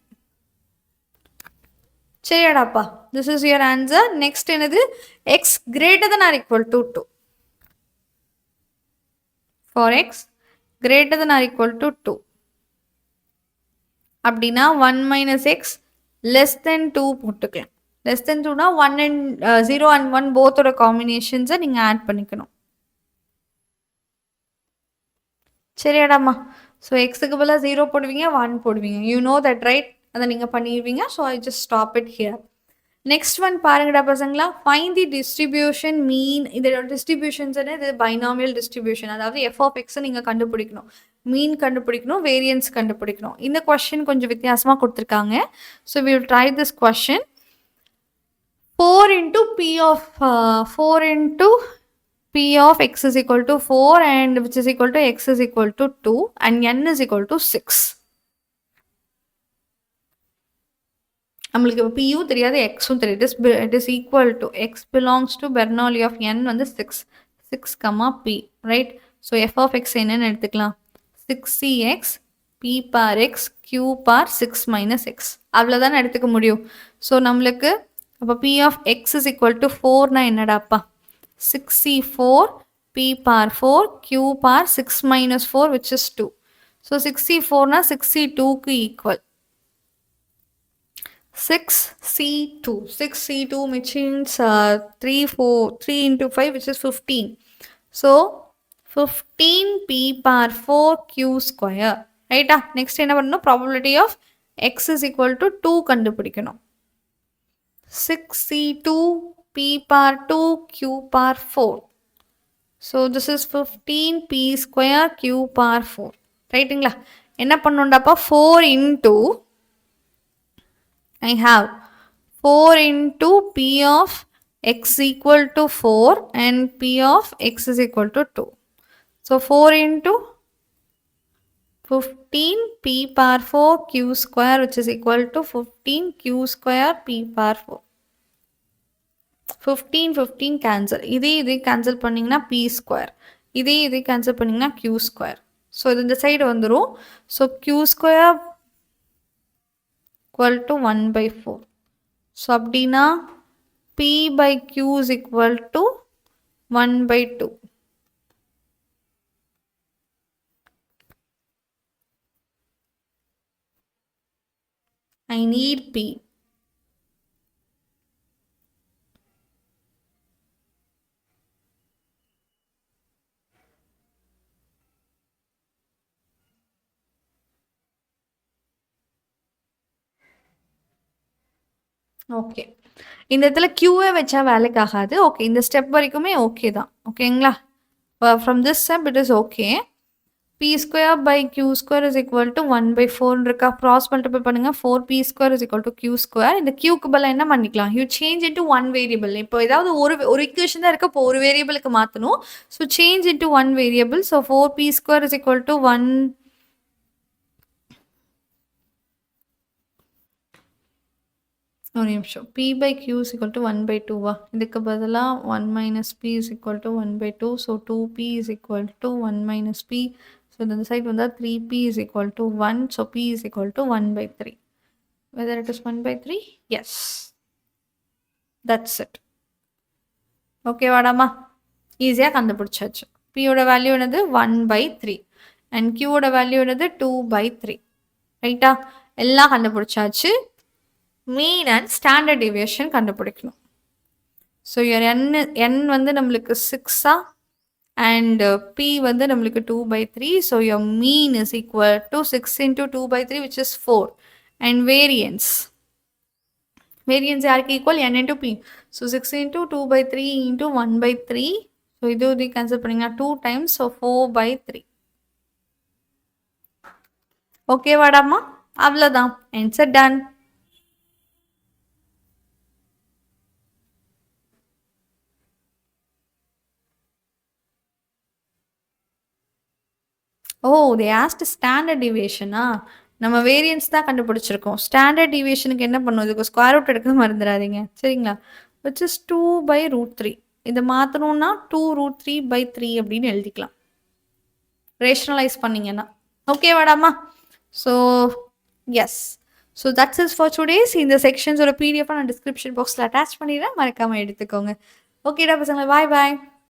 சரியாடாப்பா? This is your answer. Next என்னது? x greater than or equal to 2. For x greater than or equal to 2. அப்படின்னா 1 minus x less than 2 போட்டுக்கலாம். less than 2னா 1 and 0 and 1 போத்தோட காம்பினேஷன்ஸை நீங்கள் add பண்ணிக்கணும். சரியாடாமா? So எக்ஸுக்கு பதிலாக 0 போடுவீங்க, 1 போடுவீங்க. You know that right? அதை நீங்கள் பண்ணிடுவீங்க. So I just stop it here. Next one பாருங்கடா பசங்களா. ஃபைண்ட் தி டிஸ்ட்ரிபியூஷன் மீன். இதோட டிஸ்ட்ரிபியூஷன்ஸ் இது பைனாமியல் டிஸ்ட்ரிபியூஷன். அதாவது எஃப் ஆஃப் எக்ஸை நீங்கள் கண்டுபிடிக்கணும், மீன் கண்டுபிடிக்கணும், வேரியன்ஸ் கண்டுபிடிக்கணும். இந்த கொஸ்டின் கொஞ்சம் வித்தியாசமாக கொடுத்துருக்காங்க. So we will try this question. 4 into p of x is equal to 4 and which is equal to x is equal to 2 and n is equal to 6. நம்மளுக்கு p தெரியாது, x தெரியாது. It is equal to x belongs to Bernoulli of n வந்து 6. 6, p, right? So f of x என்னன்னு எடுத்துக்கலாம் 6cx p par x q par 6 minus x அவ்வளோதான் எடுத்துக்க முடியும். So நம்மளுக்கு அப்போ p of x is equal to 4 என்னடாப்பா 6c4 p par 4 q par 6 minus 4 which is 2. So 6c4 6c2க்கு equal 6c2 6c2 which means 3 into 5 which is 15. So 15 p par 4 q square, right? Next என்ன பண்ணணும் probability of x is equal to 2 கண்டுபிடிக்கணும் 6c2 p par 2 q par 4. So this is 15 p square q par 4, ரைட்டுங்களா? என்ன பண்ணணும்டாப்பா 4 into I have 4 into p of x equal to 4 and p of x is equal to 2. So 4 into 15 p par 4 q square which is equal to 15 q square p par 4. 15 cancel. இதே cancel பண்ணிங்கன்னா p square. இதே cancel பண்ணிங்கன்னா q square. So இது இந்த side வந்துரும். So q square equal to 1 by 4. So அப்படின்னா p by q is equal to 1 by 2. I need p. Okay இந்த இடத்துல க்யூவே வச்சா வேலைக்கு ஆகாது. ஓகே இந்த ஸ்டெப் வரைக்குமே ஓகே தான். ஓகேங்களா? From this step it is okay. p square by q square is equal to 1 by 4 இருக்கா? cross multiply பண்ணுங்க 4p square is equal to q square. இந்த qக்கு பதிலா என்ன பண்ணிக்கலாம்? you change into one variable. இப்போ ஏதாவது ஒரு equation தான் இருக்கு. இப்போ ஒரு வேரியபிளுக்கு மாற்றணும். so change into one variable. so 4p square is equal to 1 ஒரு நிமிஷம் p by q is equal to 1 by 2 வா இதுக்கு பதிலா 1 minus p is equal to 1 by 2 so 2p is equal to 1 minus p so இந்த side வந்தா 3p is equal to 1 so p is equal to 1 by 3 whether it is 1 by 3 yes that's it okay வாடாமா ஈஸியா கண்டுபிடிச்சாச்சு p ஓட value என்னது 1 by 3 and q ஓட value என்னது 2 by 3 ரைட்டா எல்லாம் கண்டுபிடிச்சாச்சு mean and standard deviation கண்டுபிடிக்கணும். So your n வந்து நம்மளுக்கு 6 and p வந்து நம்மளுக்கு 2 by 3. So your mean is equal to 6 into 2 by 3 which is 4. And variance யாருக்கு equal n into p. So 6 into 2 by 3 into 1 by 3. So இது cancel பண்ணிங்கன்னா 2 times so 4 by 3. Okay வாடாமா அவ்வளோதான் answer done. they asked standard deviation. நம்ம variance தான் கண்டுபிடிச்சிருக்கோம். Standard டிவியேஷனுக்கு என்ன பண்ணுவோம்? இதுக்கு ஸ்கொயர் ரூட் எடுக்க மறந்துடாதீங்க சரிங்களா? which is 2 by root 3. இதை மாற்றணும்னா 2 root 3 by 3 அப்படின்னு எழுதிக்கலாம் ரேஷனலைஸ் பண்ணீங்கன்னா. ஓகே வாடாமா? So yes so that's is for today's. இந்த செக்ஷன்ஸோட பிடிஎஃப் நான் டிஸ்கிரிப்ஷன் பாக்ஸில் அட்டாச் பண்ணிடுறேன், மறக்காமல் எடுத்துக்கோங்க. ஓகேடா பசங்களா, பாய் பாய்.